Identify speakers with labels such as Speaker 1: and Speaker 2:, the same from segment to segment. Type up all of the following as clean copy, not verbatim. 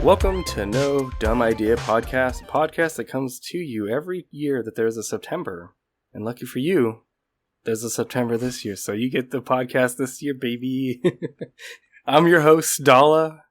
Speaker 1: Welcome to No Dumb Idea Podcast, a podcast that comes to you every year that there's a September. And lucky for you, there's a September this year, so you get the podcast this year, baby. I'm your host, Dala.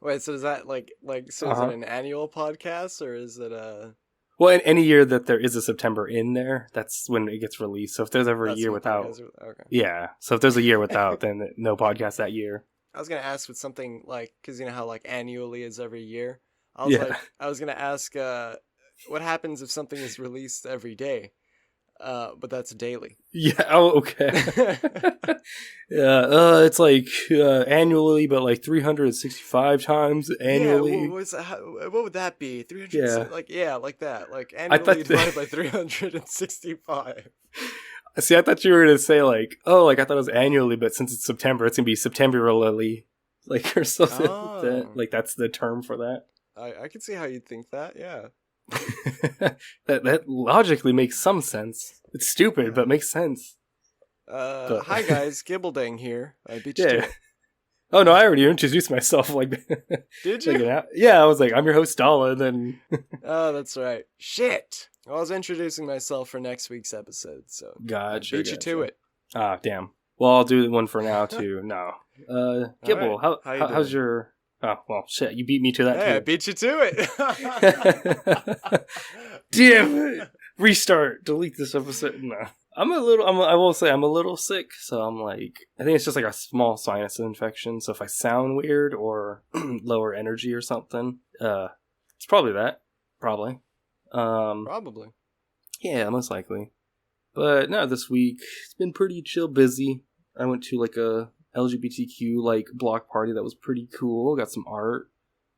Speaker 2: Wait, so is that is it an annual podcast, or is it a...
Speaker 1: Well, in any year that there is a September in there, that's when it gets released. So if there's ever a year without...
Speaker 2: Okay.
Speaker 1: Yeah, so if there's a year without, then no podcast that year.
Speaker 2: I was going to ask with something like, because you know how like annually is every year? I was going to ask what happens if something is released every day, but that's daily.
Speaker 1: Yeah, oh, okay. Yeah, it's like annually, but like 365 times annually.
Speaker 2: Yeah, what would that be? 300?
Speaker 1: Yeah.
Speaker 2: Like that. Like annually divided by 365.
Speaker 1: See, I thought you were going to say, like, I thought it was annually, but since it's September, it's going to be Septemberally, like, or something like that. Like, that's the term for that.
Speaker 2: I can see how you'd think that, yeah.
Speaker 1: that logically makes some sense. It's stupid, but makes sense.
Speaker 2: Hi, guys. Gibbledang here. I beat you to it.
Speaker 1: Oh, no, I already introduced myself. Like,
Speaker 2: did you?
Speaker 1: Yeah, I was like, I'm your host, Dala, and then...
Speaker 2: Oh, that's right. Shit! I was introducing myself for next week's episode, so...
Speaker 1: Gotcha.
Speaker 2: Beat you to it.
Speaker 1: Ah, damn. Well, I'll do one for now, too. No. Gibble,
Speaker 2: right.
Speaker 1: how's your... Oh, well, shit, you beat me to that, too.
Speaker 2: Hey, I beat you to it!
Speaker 1: Damn it! Restart. Delete this episode. No. I will say I'm a little sick, so I'm like... I think it's just like a small sinus infection, so if I sound weird or lower energy or something, it's probably that. Probably.
Speaker 2: Probably.
Speaker 1: Yeah, most likely. But no, this week it's been pretty chill, busy. I went to like a LGBTQ like block party that was pretty cool. Got some art,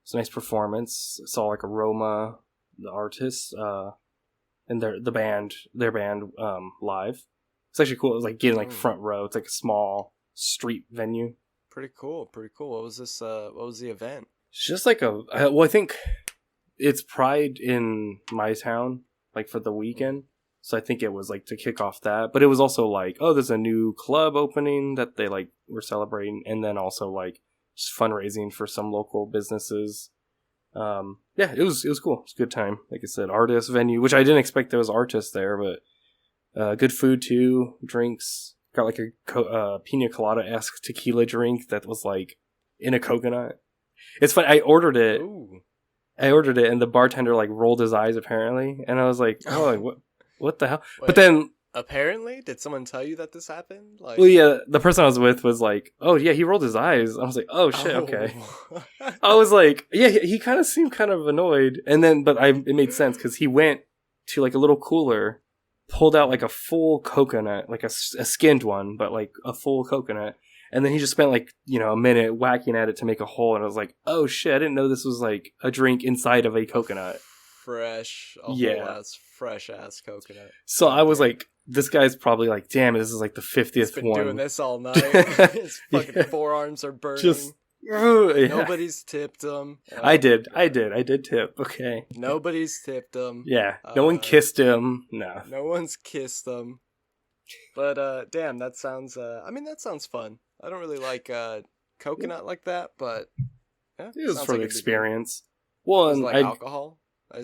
Speaker 1: some nice performance. Saw like Aroma, the artist, and their band live. It's actually cool. It was like getting like front row. It's like a small street venue.
Speaker 2: Pretty cool. What was this? What was the event?
Speaker 1: It's just like I think it's Pride in my town, like for the weekend. So I think it was like to kick off that. But it was also like, there's a new club opening that they like were celebrating. And then also like just fundraising for some local businesses. Yeah, it was cool. It's a good time. Like I said, artist venue, which I didn't expect there was artists there, but good food too, drinks. Got like a pina colada-esque tequila drink that was like in a coconut. It's funny. I ordered it.
Speaker 2: Ooh.
Speaker 1: And the bartender like rolled his eyes apparently, and I was like, what the hell? Wait, but then
Speaker 2: apparently, did someone tell you that this happened? Like,
Speaker 1: well, yeah, the person I was with was like, oh yeah, he rolled his eyes. I was like, oh shit, okay. I was like, yeah, he kind of seemed kind of annoyed, and then it made sense because he went to like a little cooler, pulled out like a full coconut, like a skinned one, but like a full coconut. And then he just spent like, a minute whacking at it to make a hole. And I was like, oh shit, I didn't know this was like a drink inside of a coconut.
Speaker 2: Fresh ass coconut.
Speaker 1: So I was like, this guy's probably like, damn, this is like the 50th
Speaker 2: He's been
Speaker 1: one.
Speaker 2: Doing this all night. His fucking forearms are burning. Nobody's tipped him.
Speaker 1: I did tip. Okay.
Speaker 2: Nobody's tipped him.
Speaker 1: Yeah. No one kissed him. No.
Speaker 2: No one's kissed him. But damn, that sounds fun. I don't really like coconut like that, but
Speaker 1: it was for the experience. Well, and
Speaker 2: like alcohol.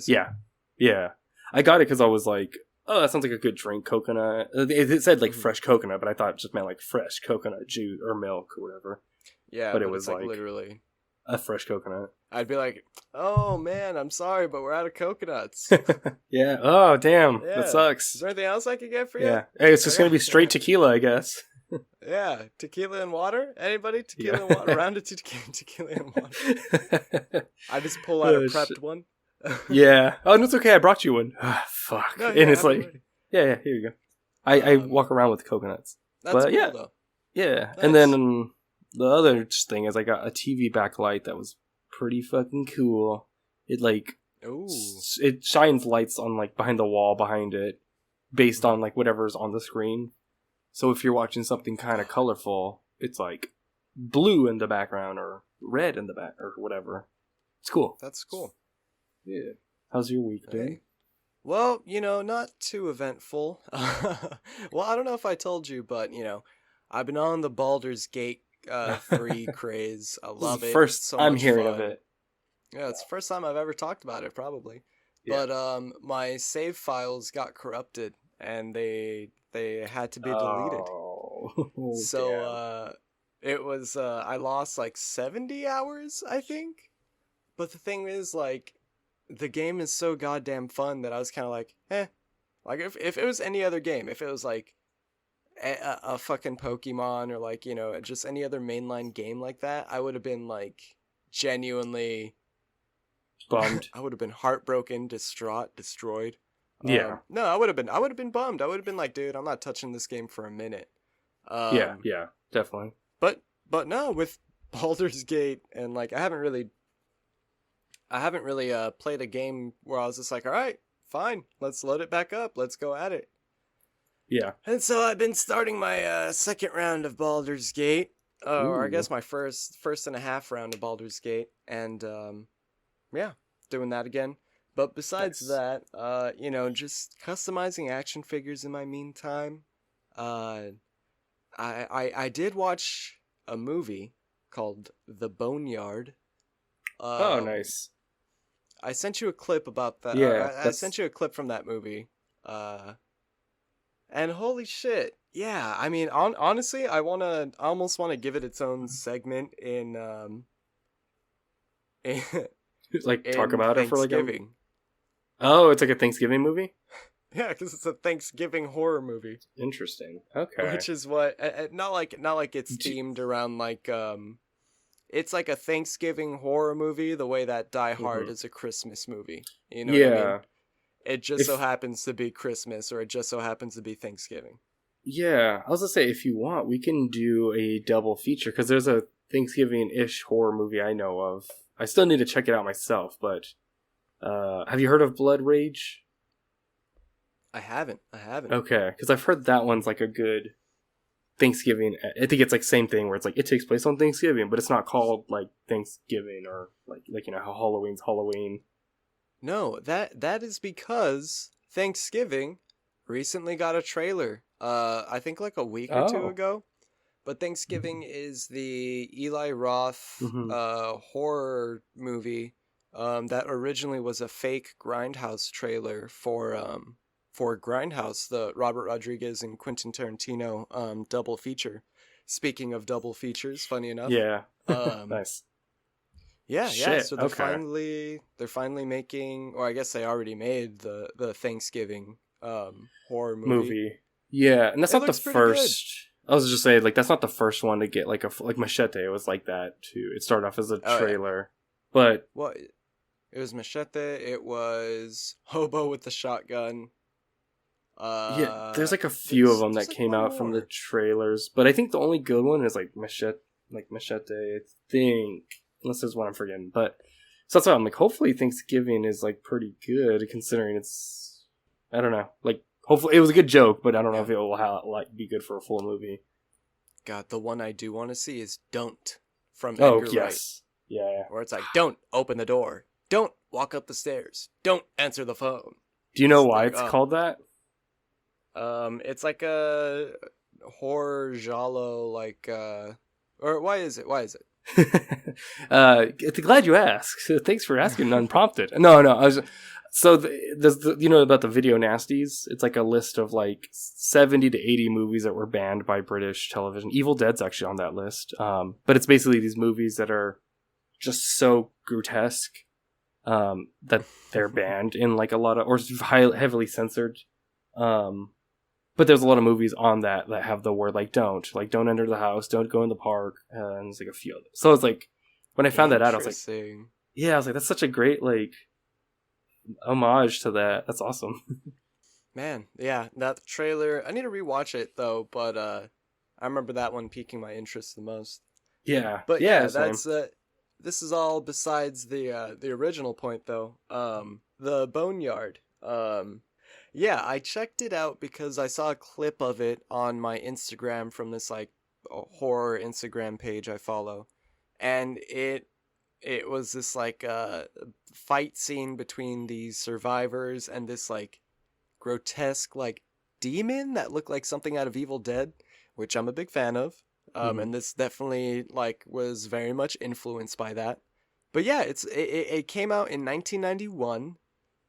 Speaker 1: Yeah. I got it because I was like, oh, that sounds like a good drink, coconut. It said like fresh coconut, but I thought it just meant like fresh coconut juice or milk or whatever.
Speaker 2: Yeah,
Speaker 1: but it was like
Speaker 2: literally
Speaker 1: a fresh coconut.
Speaker 2: I'd be like, oh man, I'm sorry, but we're out of coconuts.
Speaker 1: Yeah. Oh damn, that sucks.
Speaker 2: Is there anything else I could get for you?
Speaker 1: Yeah. Hey, it's just gonna be straight tequila, I guess.
Speaker 2: Yeah, tequila and water. Anybody? Tequila and water. Round it to tequila and water. I just pull out a prepped one.
Speaker 1: Yeah. Oh, no, it's okay. I brought you one. Fuck. No, and it's like, yeah, here you go. I walk around with coconuts.
Speaker 2: That's cool, though.
Speaker 1: Yeah,
Speaker 2: Nice.
Speaker 1: and then the other thing is I got a TV backlight that was pretty fucking cool. It like
Speaker 2: Ooh.
Speaker 1: it shines lights on like behind the wall behind it, based on like whatever's on the screen. So if you're watching something kind of colorful, it's like blue in the background or red in the back or whatever. It's cool.
Speaker 2: That's cool.
Speaker 1: Yeah. How's your week been?
Speaker 2: Hey. Well, not too eventful. Well, I don't know if I told you, but, I've been on the Baldur's Gate 3 craze. I love it.
Speaker 1: First
Speaker 2: It's so
Speaker 1: I'm
Speaker 2: much
Speaker 1: hearing
Speaker 2: fun.
Speaker 1: of it.
Speaker 2: Yeah, it's the first time I've ever talked about it, probably.
Speaker 1: Yeah.
Speaker 2: But my save files got corrupted, and they had to be deleted.
Speaker 1: Oh,
Speaker 2: So it was I lost like 70 hours, I think. But the thing is, like, the game is so goddamn fun that I was kind of like, eh. Like, if it was any other game, if it was like a fucking Pokemon or like, just any other mainline game like that, I would have been like genuinely
Speaker 1: bummed.
Speaker 2: I would have been heartbroken, distraught, destroyed.
Speaker 1: Yeah.
Speaker 2: No, I would have been bummed. I would have been like, dude, I'm not touching this game for a minute.
Speaker 1: Yeah, definitely.
Speaker 2: But no, with Baldur's Gate and like I haven't really played a game where I was just like, all right, fine, let's load it back up, let's go at it.
Speaker 1: Yeah.
Speaker 2: And so I've been starting my second round of Baldur's Gate, or I guess my first and a half round of Baldur's Gate, and yeah, doing that again. But besides that, just customizing action figures in my meantime. I did watch a movie called The Boneyard.
Speaker 1: Oh, nice.
Speaker 2: I sent you a clip about that.
Speaker 1: Yeah,
Speaker 2: I sent you a clip from that movie. And holy shit, yeah. I mean, honestly, I almost want to give it its own segment in
Speaker 1: like talk about it for like
Speaker 2: Thanksgiving.
Speaker 1: Oh, it's like a Thanksgiving movie?
Speaker 2: Yeah, because it's a Thanksgiving horror movie.
Speaker 1: Interesting. Okay.
Speaker 2: Which is what not like it's themed around like it's like a Thanksgiving horror movie the way that Die Hard is a Christmas movie. You know what I mean? It just so happens to be Christmas, or it just so happens to be Thanksgiving.
Speaker 1: Yeah, I was gonna say, if you want, we can do a double feature, because there's a Thanksgiving-ish horror movie I know of. I still need to check it out myself, but have you heard of Blood Rage?
Speaker 2: I haven't.
Speaker 1: Okay, because I've heard that one's like a good Thanksgiving. I think it's like same thing where it's like it takes place on Thanksgiving, but it's not called like Thanksgiving or like how Halloween's Halloween.
Speaker 2: No, that is because Thanksgiving recently got a trailer. I think like a week or two ago. But Thanksgiving is the Eli Roth horror movie that originally was a fake Grindhouse trailer for Grindhouse, the Robert Rodriguez and Quentin Tarantino double feature. Speaking of double features, funny enough.
Speaker 1: Yeah. Nice.
Speaker 2: Yeah. So they're finally making, or I guess they already made the Thanksgiving horror movie.
Speaker 1: Yeah, and that's not the first. Good. I was just saying, like, that's not the first one to get like Machete. It was like that too. It started off as a trailer, but
Speaker 2: well, it was Machete. It was Hobo with the Shotgun.
Speaker 1: Yeah, there's like a few of them that came out from the trailers, but I think the only good one is like Machete. I think, unless there's one I'm forgetting. But so that's why I'm like, hopefully Thanksgiving is like pretty good, considering it's, I don't know, like hopefully it was a good joke, but I don't know if it will be good for a full movie.
Speaker 2: God, the one I do want to see is Don't from Edgar Wright.
Speaker 1: Yeah,
Speaker 2: where it's like, don't open the door, don't walk up the stairs, don't answer the phone.
Speaker 1: Do you know why it's called that?
Speaker 2: It's like a horror giallo, like or why is it?
Speaker 1: Glad you asked. Thanks for asking unprompted. No. There's about the video nasties? It's like a list of like 70 to 80 movies that were banned by British television. Evil Dead's actually on that list. But it's basically these movies that are just so grotesque that they're banned in like a lot of, or heavily censored. But there's a lot of movies on that have the word like don't enter the house, don't go in the park, and there's like a few others. So it's like, when I found that out, I was like, that's such a great like homage to that. That's awesome.
Speaker 2: Man, yeah, that trailer, I need to rewatch it though, but I remember that one piquing my interest the most.
Speaker 1: Yeah,
Speaker 2: But
Speaker 1: yeah,
Speaker 2: yeah,
Speaker 1: same.
Speaker 2: that's this is all besides the original point though. The Boneyard. Yeah, I checked it out because I saw a clip of it on my Instagram from this like horror Instagram page I follow, and it was this like fight scene between these survivors and this like grotesque like demon that looked like something out of Evil Dead, which I'm a big fan of.
Speaker 1: Hmm.
Speaker 2: And this definitely like was very much influenced by that. But yeah, it came out in 1991.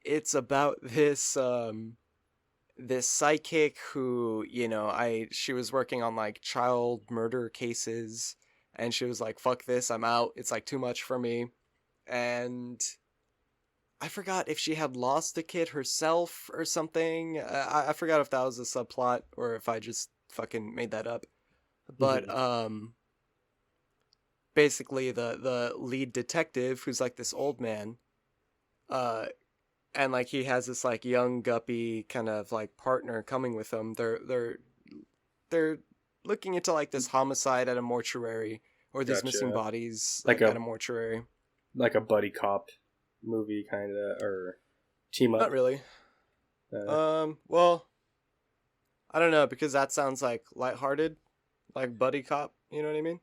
Speaker 2: It's about this psychic who, she was working on like child murder cases, and she was like, fuck this, I'm out. It's like too much for me. And I forgot if she had lost a kid herself or something. I forgot if that was a subplot or if I just fucking made that up. But
Speaker 1: Hmm.
Speaker 2: basically the lead detective, who's like this old man, uh and like he has this like young guppy kind of like partner coming with him. They're looking into like this homicide at a mortuary, or these missing
Speaker 1: Gotcha.
Speaker 2: bodies
Speaker 1: Like
Speaker 2: like at
Speaker 1: a
Speaker 2: a mortuary.
Speaker 1: buddy cop movie kind of, or team
Speaker 2: Not
Speaker 1: up.
Speaker 2: really.
Speaker 1: Uh,
Speaker 2: Well, I don't know, because that sounds like lighthearted, like buddy cop. You know what I mean?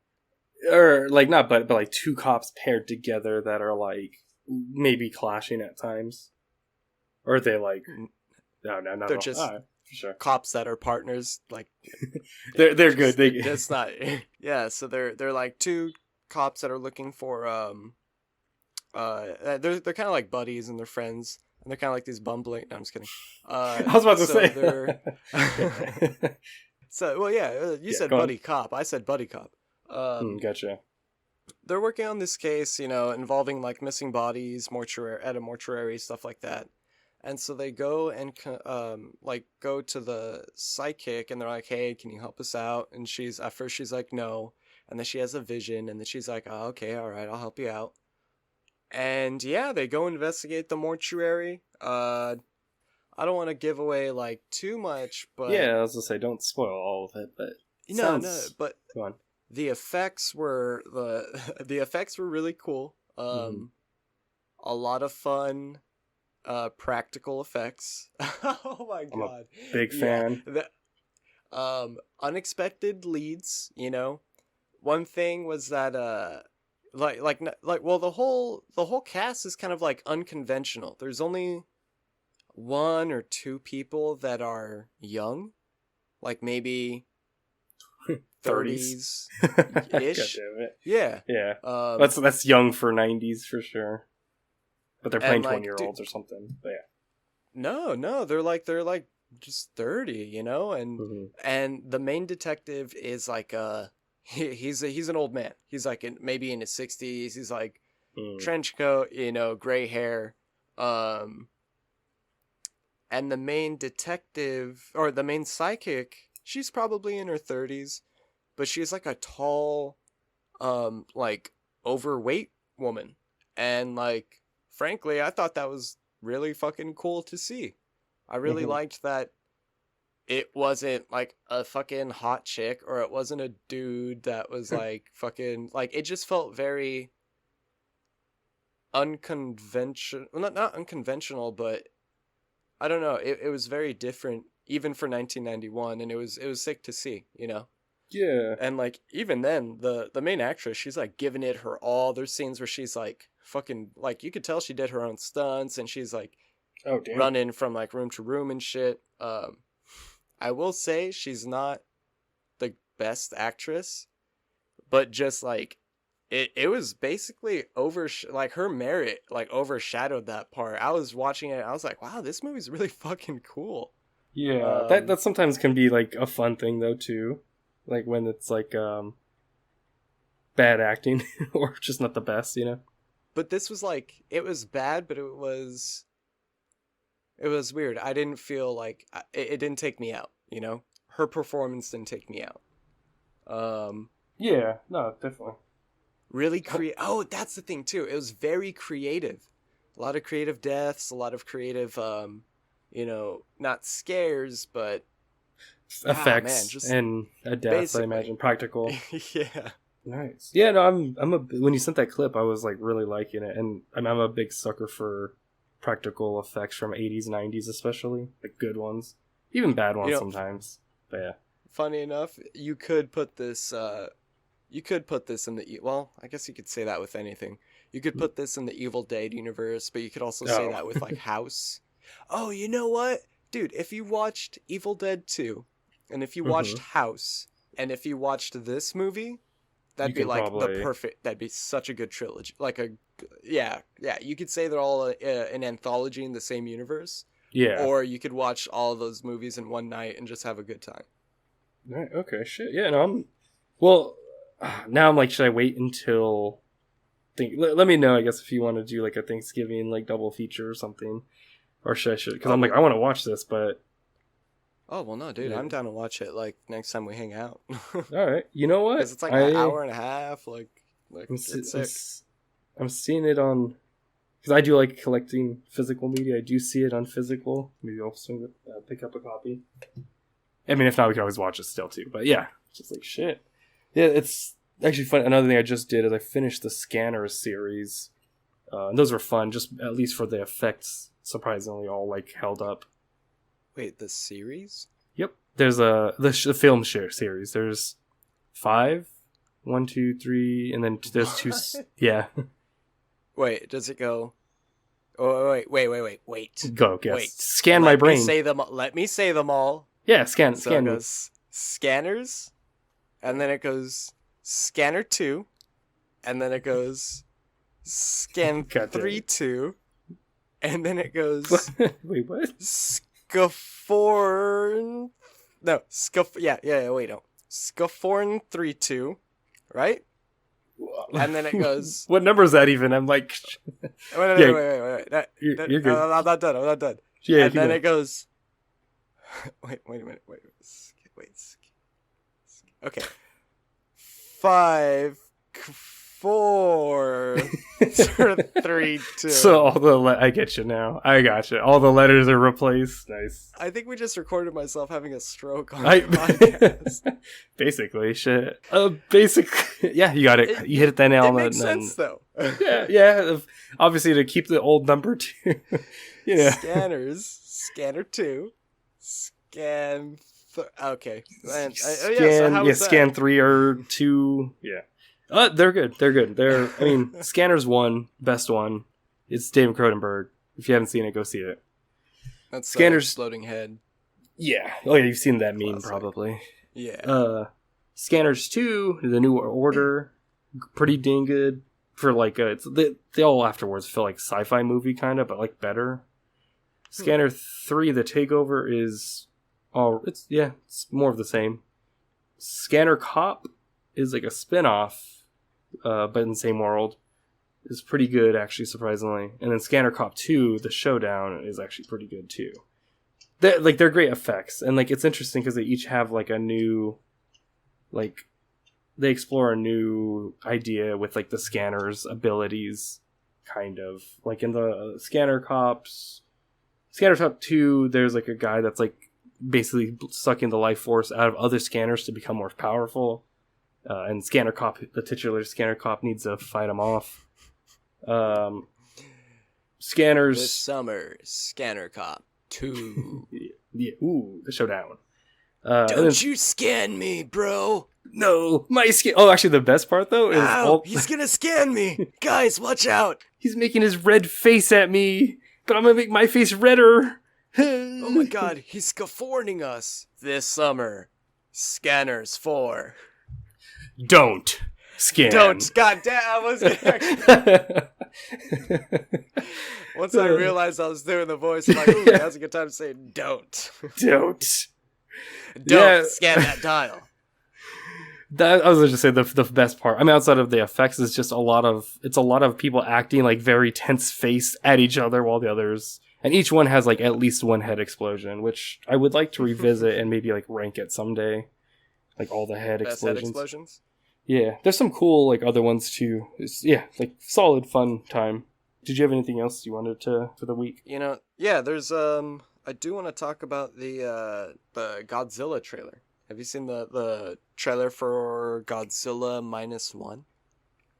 Speaker 1: or like not, but like two cops paired together that are like maybe clashing at times, or are they like
Speaker 2: N-
Speaker 1: no, no, not
Speaker 2: They're
Speaker 1: at all.
Speaker 2: just
Speaker 1: All right, for sure.
Speaker 2: cops that are partners. Like
Speaker 1: They're good. They
Speaker 2: that's not. Yeah, so they're like two cops that are looking for they're kind of like buddies and they're friends, and they're kind of like these bumbling. No, I'm just kidding.
Speaker 1: I was about to
Speaker 2: So
Speaker 1: say.
Speaker 2: they're so well, yeah. You
Speaker 1: Yeah,
Speaker 2: said
Speaker 1: go on.
Speaker 2: buddy cop. I said buddy cop.
Speaker 1: Gotcha.
Speaker 2: They're working on this case, involving like missing bodies, mortuary at a mortuary, stuff like that. And so they go and like go to the psychic, and they're like, "Hey, can you help us out?" And she's at first she's like, "No," and then she has a vision, and then she's like, "Oh, okay, all right, I'll help you out." And yeah, they go investigate the mortuary. I don't want to give away like too much, but
Speaker 1: Yeah, I was gonna say don't spoil all of it, but it
Speaker 2: no,
Speaker 1: sounds
Speaker 2: but
Speaker 1: go on.
Speaker 2: the effects were the effects were really cool.
Speaker 1: Hmm.
Speaker 2: A lot of fun practical effects. Oh my
Speaker 1: I'm a
Speaker 2: god.
Speaker 1: big
Speaker 2: Yeah.
Speaker 1: fan.
Speaker 2: Unexpected leads, One thing was that well, the whole cast is kind of like unconventional. There's only one or two people that are young, like maybe
Speaker 1: 30s.
Speaker 2: 30s
Speaker 1: God
Speaker 2: ish.
Speaker 1: damn it.
Speaker 2: Yeah.
Speaker 1: Yeah,
Speaker 2: Um
Speaker 1: that's young for '90s for sure. But they're playing
Speaker 2: and
Speaker 1: 20
Speaker 2: like
Speaker 1: year
Speaker 2: dude,
Speaker 1: olds or something. But yeah.
Speaker 2: no, they're like just 30, and
Speaker 1: Hmm.
Speaker 2: and the main detective is like he's an old man. He's like maybe in his 60s. He's like
Speaker 1: Mm.
Speaker 2: trench coat, gray hair. Um and the main detective, or the main psychic, she's probably in her 30s, but she's like a tall, like overweight woman. And like frankly, I thought that was really fucking cool to see. I really
Speaker 1: Hmm.
Speaker 2: liked that it wasn't like a fucking hot chick, or it wasn't a dude that was like fucking like, it just felt very unconventional. Well, not unconventional, but I don't know. It was very different even for 1991, and it was sick to see.
Speaker 1: Yeah.
Speaker 2: And like even then, the main actress, she's like giving it her all. There's scenes where she's like fucking like, you could tell she did her own stunts, and she's like
Speaker 1: Oh damn.
Speaker 2: running from like room to room and shit. I will say she's not the best actress, but just like it was basically like her merit like overshadowed that part. I was watching it, I was like, wow, this movie's really fucking cool.
Speaker 1: Yeah,
Speaker 2: Um
Speaker 1: that sometimes can be like a fun thing though too, like when it's like bad acting or just not the best, you know.
Speaker 2: but this was like, it was bad, but it was weird. I didn't feel like it didn't take me out. Her performance didn't take me out. Um
Speaker 1: Yeah, no, definitely.
Speaker 2: really oh, that's the thing too, it was very creative. A lot of creative deaths, a lot of creative not scares, but
Speaker 1: effects
Speaker 2: just
Speaker 1: and a death,
Speaker 2: basically.
Speaker 1: I imagine, practical.
Speaker 2: Yeah.
Speaker 1: Nice. Yeah, no, when you sent that clip, I was like really liking it, and I'm a big sucker for practical effects from 80s, 90s, especially like good ones, even bad ones sometimes. But yeah.
Speaker 2: Funny enough, you could put this. You could put this in the well. I guess you could say that with anything. You could put this in the Evil Dead universe, but you could also say that with like House. Oh, you know what, dude? If you watched Evil Dead 2, and if you watched House, and if you watched this movie. That'd be like the perfect. That'd be such a good trilogy. Yeah. You could say they're all an anthology in the same universe.
Speaker 1: Yeah.
Speaker 2: Or you could watch all of those movies in one night and just have a good time.
Speaker 1: Right. Okay. Shit. Yeah. No. Well, now I'm like, should I wait until? Let me know. I guess if you want to do like a Thanksgiving like double feature or something, or should I? Because I'm like, I want to watch this, but.
Speaker 2: Oh, well, no, dude. Yeah. I'm down to watch it, like, next time we hang out.
Speaker 1: All right. You know what?
Speaker 2: Because it's like an hour and a half.
Speaker 1: I'm seeing it on... Because I do like collecting physical media. I do see it on physical. Maybe I'll pick up a copy. I mean, if not, we can always watch it still, too. But yeah, just like, shit. Yeah, it's actually fun. Another thing I just did is I finished the Scanners series. And those were fun, just at least for the effects, surprisingly, all, like, held up.
Speaker 2: Wait, the series?
Speaker 1: Yep. There's the film share series. There's 5, 1, 2, 3, and then there's 2. Yeah.
Speaker 2: Wait, does it go? Oh, wait.
Speaker 1: Go, guess. Wait. Scan my brain.
Speaker 2: Let me say them all.
Speaker 1: Yeah, scan.
Speaker 2: So it goes Scanners, and then it goes Scanner 2, and then it goes Scan 3 2, and then it goes.
Speaker 1: Wait, what?
Speaker 2: Scaforn. No, wait, no. Scaforn 3-2, right? And then it goes.
Speaker 1: What number is that even? I'm like.
Speaker 2: Wait. You're good. I'm not done. Yeah, and then it goes. Wait a minute. Wait. Okay. 5, 4, 3, 2.
Speaker 1: So I get you now. I got you. All the letters are replaced. Nice.
Speaker 2: I think we just recorded myself having a stroke on the podcast.
Speaker 1: Basically, shit. Basically, yeah, you got it. You hit it that nail on the. It
Speaker 2: makes sense though.
Speaker 1: yeah. Obviously, to keep the old number 2. Yeah.
Speaker 2: Scanners, Scanner 2, Scan. Okay.
Speaker 1: Scan 3 or 2. Yeah. They're good. I mean, Scanners 1, best one. It's David Cronenberg. If you haven't seen it, go see it.
Speaker 2: That's Scanners Exploding Head.
Speaker 1: Yeah. Oh yeah, you've seen that meme probably.
Speaker 2: Yeah.
Speaker 1: Scanners 2, The New Order, pretty dang good for like they all afterwards feel like sci-fi movie kind of, but like better. Scanner 3, The Takeover is it's more of the same. Scanner Cop is like a spin-off, but in the same world. Is pretty good, actually, surprisingly. And then Scanner Cop 2, The Showdown, is actually pretty good, too. They're great effects. And, like, it's interesting because they each have, like, a new... Like, they explore a new idea with, like, the scanner's abilities, kind of. Like, in the Scanner Cop 2, there's, like, a guy that's, like, basically sucking the life force out of other scanners to become more powerful. And Scanner Cop, the titular Scanner Cop, needs to fight him off. Scanners
Speaker 2: this summer, Scanner Cop 2.
Speaker 1: Yeah, ooh, The Showdown.
Speaker 2: Don't you scan me, bro.
Speaker 1: No, my skin. Oh, actually, the best part though is
Speaker 2: he's gonna scan me. Guys, watch out.
Speaker 1: He's making his red face at me, but I'm gonna make my face redder.
Speaker 2: Oh my god, he's scaforning us. This summer, Scanners 4.
Speaker 1: Don't scan.
Speaker 2: Don't. God damn, I was Once I realized I was doing the voice, I'm like, ooh, now's a good time to say don't.
Speaker 1: Don't
Speaker 2: scan that dial.
Speaker 1: I was going to say the best part. I mean, outside of the effects, is just a lot of people acting like very tense face at each other while the others, and each one has like at least one head explosion, which I would like to revisit and maybe like rank it someday. Like all the head explosions. Yeah, there's some cool like other ones too. Like solid fun time. Did you have anything else you wanted to for the week?
Speaker 2: Yeah, there's I do want to talk about the Godzilla trailer. Have you seen the trailer for Godzilla -1?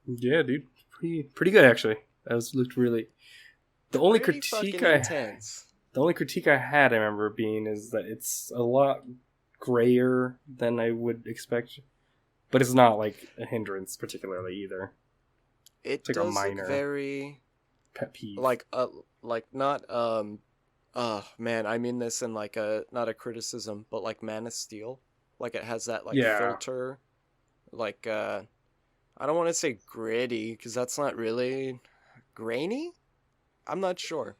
Speaker 1: Yeah, dude, pretty good actually. That was looked really. The only
Speaker 2: Pretty
Speaker 1: critique
Speaker 2: fucking intense.
Speaker 1: the only critique I had, I remember being, is that it's a lot grayer than I would expect, but it's not like a hindrance particularly either.
Speaker 2: It
Speaker 1: It's like a
Speaker 2: does look
Speaker 1: minor
Speaker 2: very
Speaker 1: pet peeve.
Speaker 2: like not man, I mean this in like a not a criticism, but like Man of Steel. Like it has that like
Speaker 1: Yeah,
Speaker 2: filter, like I don't want to say gritty because that's not really grainy. I'm not sure,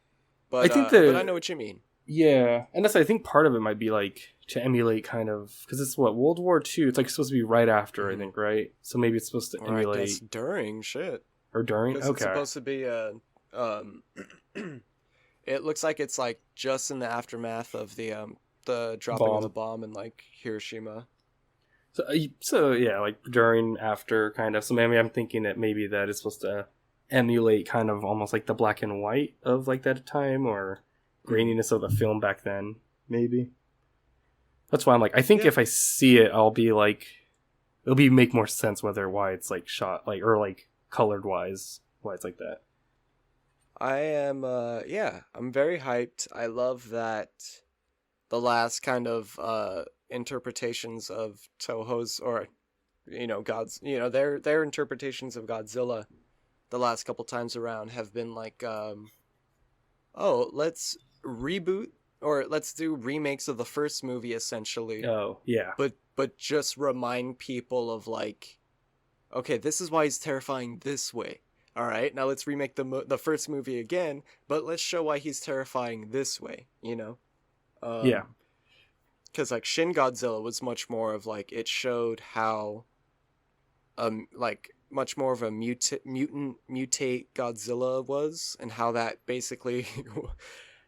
Speaker 1: I think
Speaker 2: but I know what you mean.
Speaker 1: yeah, and that's I think part of it might be like to emulate kind of because it's what World War II. It's like supposed to be right after, I think, right? So maybe it's supposed to
Speaker 2: Or I guess
Speaker 1: emulate
Speaker 2: during shit
Speaker 1: or during.
Speaker 2: because it's
Speaker 1: Okay,
Speaker 2: supposed to be um. It looks like it's like just in the aftermath of the dropping of the
Speaker 1: bomb.
Speaker 2: bomb in like Hiroshima.
Speaker 1: So yeah, like during, after, kind of. So maybe I'm thinking that maybe that is supposed to emulate kind of almost like the black and white of like that time or graininess of the film back then. Maybe that's why I'm like I think
Speaker 2: Yeah.
Speaker 1: if I see it, I'll be like it'll be make more sense why it's like shot like or like colored wise why it's like that.
Speaker 2: I am yeah, I'm very hyped. I love that the last kind of interpretations of Toho's or God's their interpretations of Godzilla the last couple times around have been like oh, let's reboot or let's do remakes of the first movie essentially,
Speaker 1: Oh yeah,
Speaker 2: but just remind people of like, okay, this is why he's terrifying this way. All right, now let's remake the first movie again, but let's show why he's terrifying this way.
Speaker 1: yeah,
Speaker 2: Because like Shin Godzilla was much more of like it showed how, like much more of a mutate Godzilla was, and how that basically,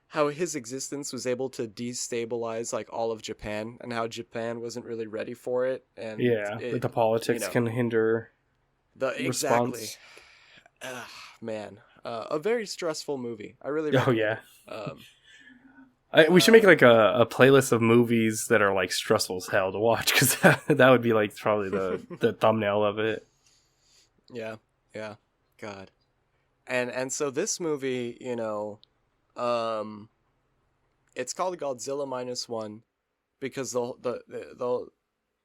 Speaker 2: how his existence was able to destabilize like all of Japan, and how Japan wasn't really ready for it, and
Speaker 1: yeah. Like the politics can hinder
Speaker 2: exactly.
Speaker 1: response.
Speaker 2: Man, a very stressful movie. I really
Speaker 1: Oh
Speaker 2: recommend
Speaker 1: yeah.
Speaker 2: it.
Speaker 1: We should make like a playlist of movies that are like stressful as hell to watch because that would be like probably the thumbnail of it.
Speaker 2: Yeah, God, and so this movie, it's called Godzilla -1 because the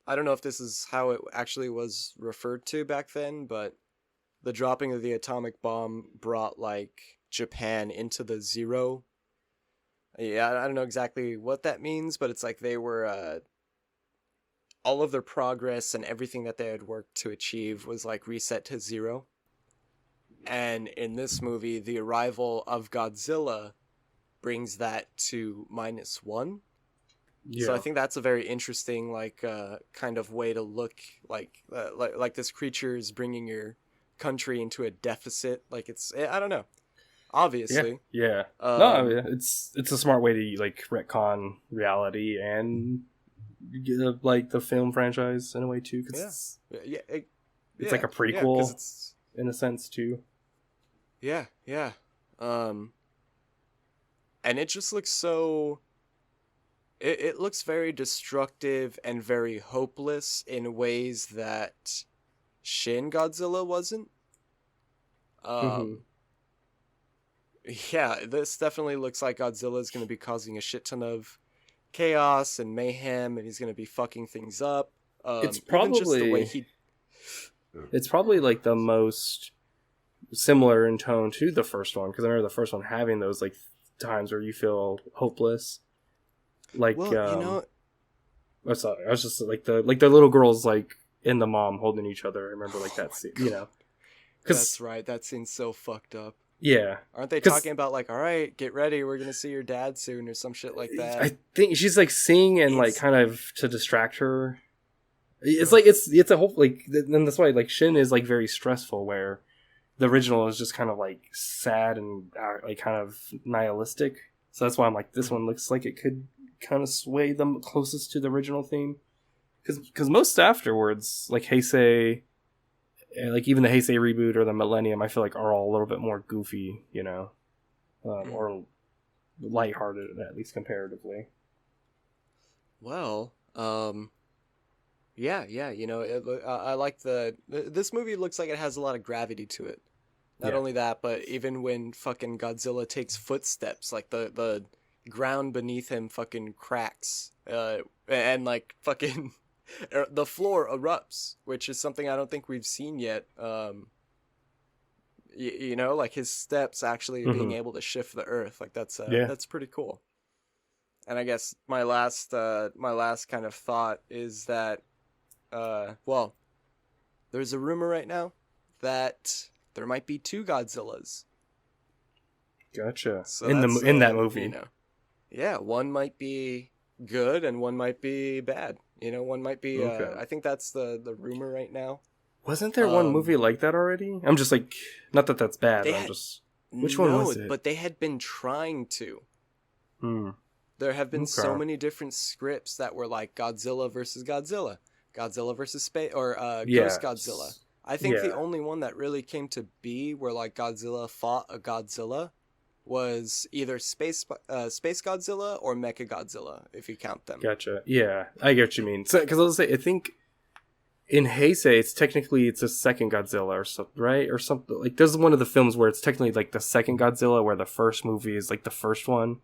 Speaker 2: I don't know if this is how it actually was referred to back then, but the dropping of the atomic bomb brought like Japan into the zero. Yeah, I don't know exactly what that means, but it's like they were all of their progress and everything that they had worked to achieve was like reset to zero. And in this movie, the arrival of Godzilla brings that to -1.
Speaker 1: Yeah.
Speaker 2: So I think that's a very interesting like kind of way to look like this creature is bringing your country into a deficit. Like I don't know. Obviously.
Speaker 1: Yeah. No, I mean, it's a smart way to like retcon reality and like the film franchise in a way too, because it's like a prequel in a sense too.
Speaker 2: Yeah. And it just looks so. It looks very destructive and very hopeless in ways that Shin Godzilla wasn't. Yeah, this definitely looks like Godzilla is going to be causing a shit ton of chaos and mayhem, and he's going to be fucking things up.
Speaker 1: It's probably
Speaker 2: just the way he.
Speaker 1: It's probably like the most similar in tone to the first one, because I remember the first one having those like times where you feel hopeless. Like,
Speaker 2: well,
Speaker 1: oh, sorry, I was just like the little girls like in the mom holding each other. I remember like that scene,
Speaker 2: That's right. That scene's so fucked up.
Speaker 1: Yeah.
Speaker 2: Aren't they talking about like, all right, get ready, we're gonna see your dad soon or some shit like that?
Speaker 1: I think she's like singing and like kind of to distract her. It's like it's a whole like, and that's why like Shin is like very stressful, where the original is just kind of like sad and like kind of nihilistic. So that's why I'm like, this one looks like it could kind of sway them closest to the original theme, because most afterwards, like Heisei, like even the Heisei reboot or the Millennium, I feel like are all a little bit more goofy, or lighthearted, at least comparatively.
Speaker 2: Well, yeah, you know, I like this movie looks like it has a lot of gravity to it. Not only that, but even when fucking Godzilla takes footsteps, like the ground beneath him fucking cracks, and like fucking the floor erupts, which is something I don't think we've seen yet. You know, like his steps actually being able to shift the earth, like that's pretty cool. And I guess my last kind of thought is that, well, there's a rumor right now that there might be 2 Godzillas.
Speaker 1: Gotcha.
Speaker 2: So
Speaker 1: in that movie,
Speaker 2: you know, yeah, one might be good and one might be bad. You know, one might be.
Speaker 1: Okay.
Speaker 2: I think that's the rumor right now.
Speaker 1: Wasn't there one movie like that already? I'm just like, not that that's bad. Which one was it?
Speaker 2: But they had been trying to.
Speaker 1: Hmm.
Speaker 2: There have been so many different scripts that were like Godzilla versus Godzilla, Godzilla versus Space, or Ghost Godzilla. I think the only one that really came to be where like Godzilla fought a Godzilla was either Space Godzilla or Mecha Godzilla, if you count them.
Speaker 1: Gotcha. Yeah, I get what you mean. So, because I was say, I think in Heisei, it's a second Godzilla or something, right? Or something like there's one of the films where it's technically like the second Godzilla, where the first movie is like the first one.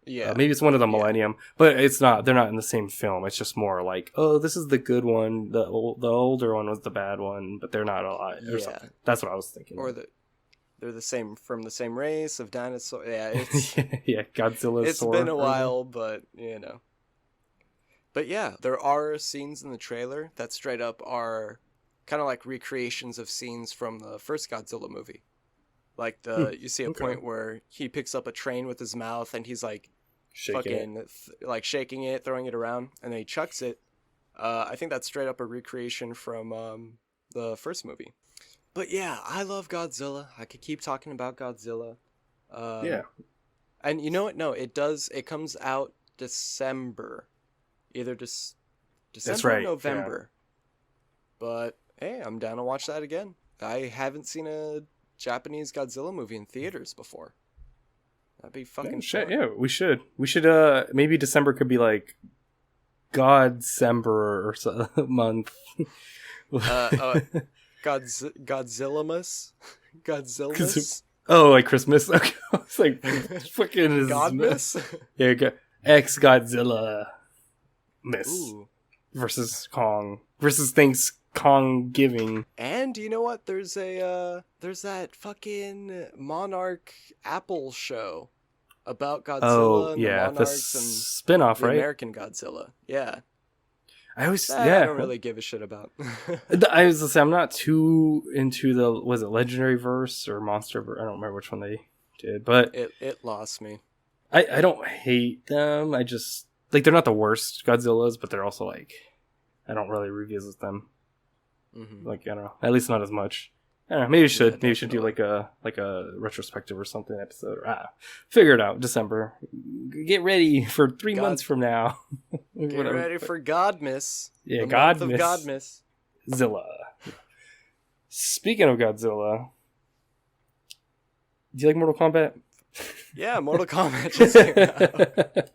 Speaker 2: Yeah,
Speaker 1: maybe it's one of the Millennium, but it's not. They're not in the same film. It's just more like, oh, this is the good one. The older one was the bad one, but they're not alive. Or something. That's what I was thinking.
Speaker 2: Or they're the same from the same race of dinosaur. Yeah, it's
Speaker 1: yeah, Godzilla.
Speaker 2: It's been a while, but you know. But yeah, there are scenes in the trailer that straight up are kind of like recreations of scenes from the first Godzilla movie. Like you see a point where he picks up a train with his mouth and he's like like shaking it, throwing it around, and then he chucks it. I think that's straight up a recreation from the first movie. But yeah, I love Godzilla. I could keep talking about Godzilla.
Speaker 1: Yeah.
Speaker 2: And you know what? No, it does. It comes out December. Either December or November. Yeah. But hey, I'm down to watch that again. I haven't seen a Japanese Godzilla movie in theaters before. That'd be fucking fun.
Speaker 1: Yeah, we should. Maybe December could be like Godzember or so, month.
Speaker 2: Godzillamas? Godzillamas?
Speaker 1: Oh, like Christmas? Okay. It's like fucking
Speaker 2: Godmas?
Speaker 1: Yeah, X-Godzilla Miss versus Kong versus Kong-giving.
Speaker 2: And you know what? There's that fucking Monarch Apple show about Godzilla and the Monarchs and
Speaker 1: spin-off, right?
Speaker 2: American Godzilla. Yeah.
Speaker 1: I
Speaker 2: don't really give a shit about.
Speaker 1: I was gonna say, I'm not too into was it Legendary Verse or Monster Verse? I don't remember which one they did, but
Speaker 2: it lost me.
Speaker 1: I don't hate them. I just like they're not the worst Godzillas, but they're also like I don't really revisit them. Mm-hmm. Like I don't know, at least not as much. I don't know, maybe we should. Maybe we should do like a retrospective or something episode. Or, figure it out. December. Get ready for 3 months from now.
Speaker 2: Get ready for Godmas.
Speaker 1: Yeah,
Speaker 2: Godmas.
Speaker 1: Zilla. Speaking of Godzilla, do you like Mortal Kombat?
Speaker 2: Yeah, Mortal Kombat just came out.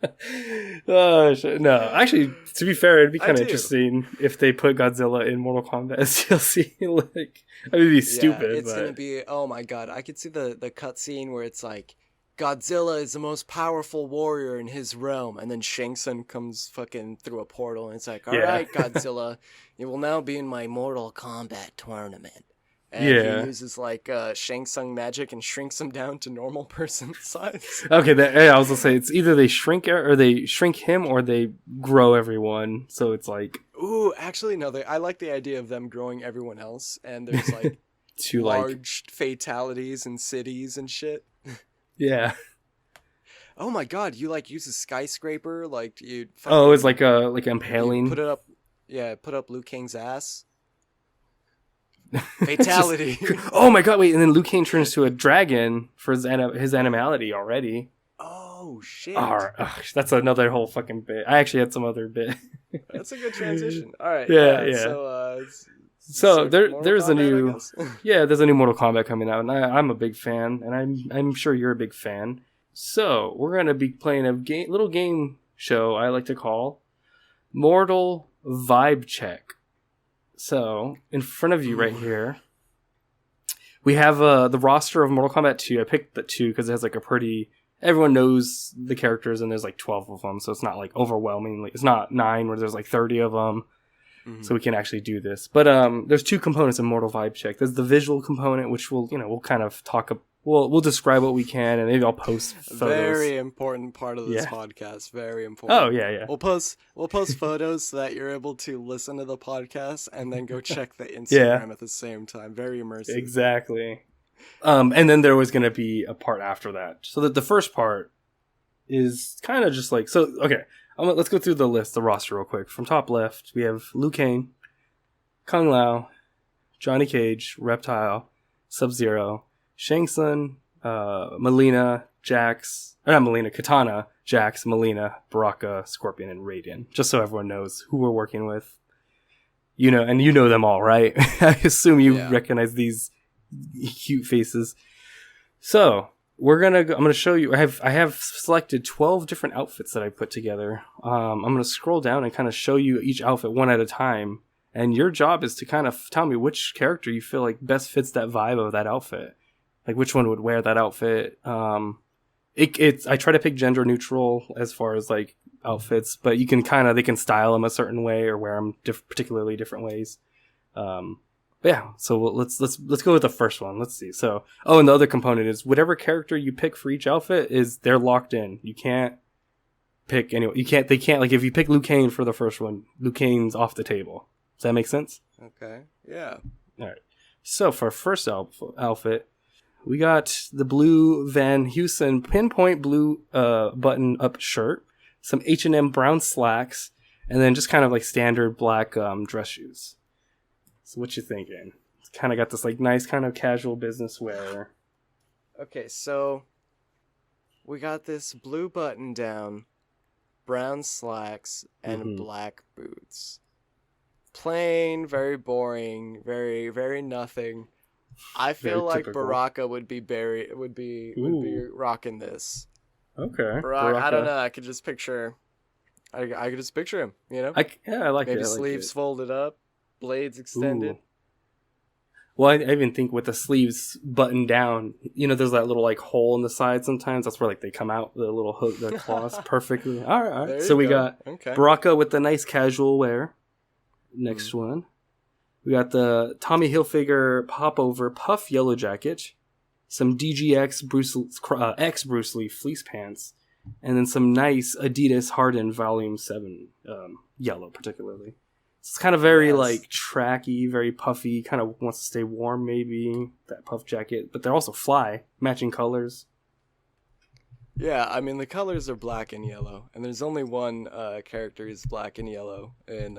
Speaker 1: Oh, shit. No, actually, to be fair, it'd be kind of interesting if they put Godzilla in Mortal Kombat as DLC. Like, I mean, it'd be stupid.
Speaker 2: It's gonna be. Oh my god, I could see the cutscene where it's like Godzilla is the most powerful warrior in his realm, and then Shang Tsung comes fucking through a portal, and it's like, all right, Godzilla, you will now be in my Mortal Kombat tournament. And he uses like Shang Tsung magic and shrinks him down to normal person size.
Speaker 1: Okay, I was gonna say it's either they shrink him or they grow everyone. So it's like,
Speaker 2: ooh, actually no. I like the idea of them growing everyone else, and there's like large fatalities in cities and shit.
Speaker 1: Yeah.
Speaker 2: Oh my god, you like use a skyscraper, like you.
Speaker 1: It's like impaling.
Speaker 2: Put up Liu Kang's ass. Fatality.
Speaker 1: Oh my god, wait, and then Liu Kang turns to a dragon for his animality already.
Speaker 2: Oh shit.
Speaker 1: That's another whole fucking bit. I actually had some other bit.
Speaker 2: That's a good transition. Alright.
Speaker 1: Yeah. So there's a new there's a new Mortal Kombat coming out, and I'm a big fan, and I'm sure you're a big fan. So we're going to be playing a little game show I like to call Mortal Vibe-Khekk. So in front of you right here, we have the roster of Mortal Kombat 2. I picked the 2 because it has like a pretty... Everyone knows the characters and there's like 12 of them, so it's not like overwhelmingly... It's not 9 where there's like 30 of them, so we can actually do this. But there's 2 components of Mortal Vibe-Khekk. There's the visual component, which we'll kind of talk... We'll describe what we can, and maybe I'll post photos.
Speaker 2: Very important part of this podcast. Very important.
Speaker 1: Oh, yeah.
Speaker 2: We'll post photos so that you're able to listen to the podcast and then go check the Instagram at the same time. Very immersive.
Speaker 1: Exactly. And then there was going to be a part after that. So that the first part is kind of just like... So, okay. Let's go through the list, the roster real quick. From top left, we have Liu Kang, Kung Lao, Johnny Cage, Reptile, Sub-Zero, Shang Tsung, Melina, Jax... Or not Melina, Katana, Jax, Melina, Baraka, Scorpion, and Raiden. Just so everyone knows who we're working with. You know them all, right? I assume you recognize these cute faces. So I'm gonna show you. I have selected 12 different outfits that I put together. I'm gonna scroll down and kind of show you each outfit one at a time, and your job is to kind of tell me which character you feel like best fits that vibe of that outfit, like which one would wear that outfit. I try to pick gender neutral as far as like outfits, but they can style them a certain way or wear them particularly different ways. Yeah, so let's go with the first one. Let's see. So, and the other component is whatever character you pick for each outfit they're locked in. You can't pick anyone. They can't, like if you pick Liu Kang for the first one, Liu Kang's off the table. Does that make sense?
Speaker 2: Okay. Yeah.
Speaker 1: All right. So for our first outfit, we got the blue Van Heusen pinpoint blue button up shirt, some H&M brown slacks, and then just kind of like standard black dress shoes. So what you thinking? It's kind of got this like nice kind of casual business wear.
Speaker 2: Okay, so we got this blue button down, brown slacks, and black boots. Plain, very boring, very very nothing. I feel like typical. Baraka would be rocking this.
Speaker 1: Okay.
Speaker 2: Baraka. I don't know. I could just picture. I could just picture him. You know.
Speaker 1: I like it.
Speaker 2: Maybe sleeves folded up. Blades extended.
Speaker 1: Ooh. Well, I even think with the sleeves buttoned down, there's that little like hole in the side sometimes. That's where like they come out, the little hook, the claws perfectly. All right. So we got Baraka with the nice casual wear. Next one. We got the Tommy Hilfiger popover puff yellow jacket, some DGX X Bruce Lee fleece pants, and then some nice Adidas Harden Volume 7 yellow particularly. It's kind of very like tracky, very puffy, kind of wants to stay warm maybe, that puff jacket. But they're also fly, matching colors.
Speaker 2: Yeah, I mean the colors are black and yellow. And there's only one character who's black and yellow in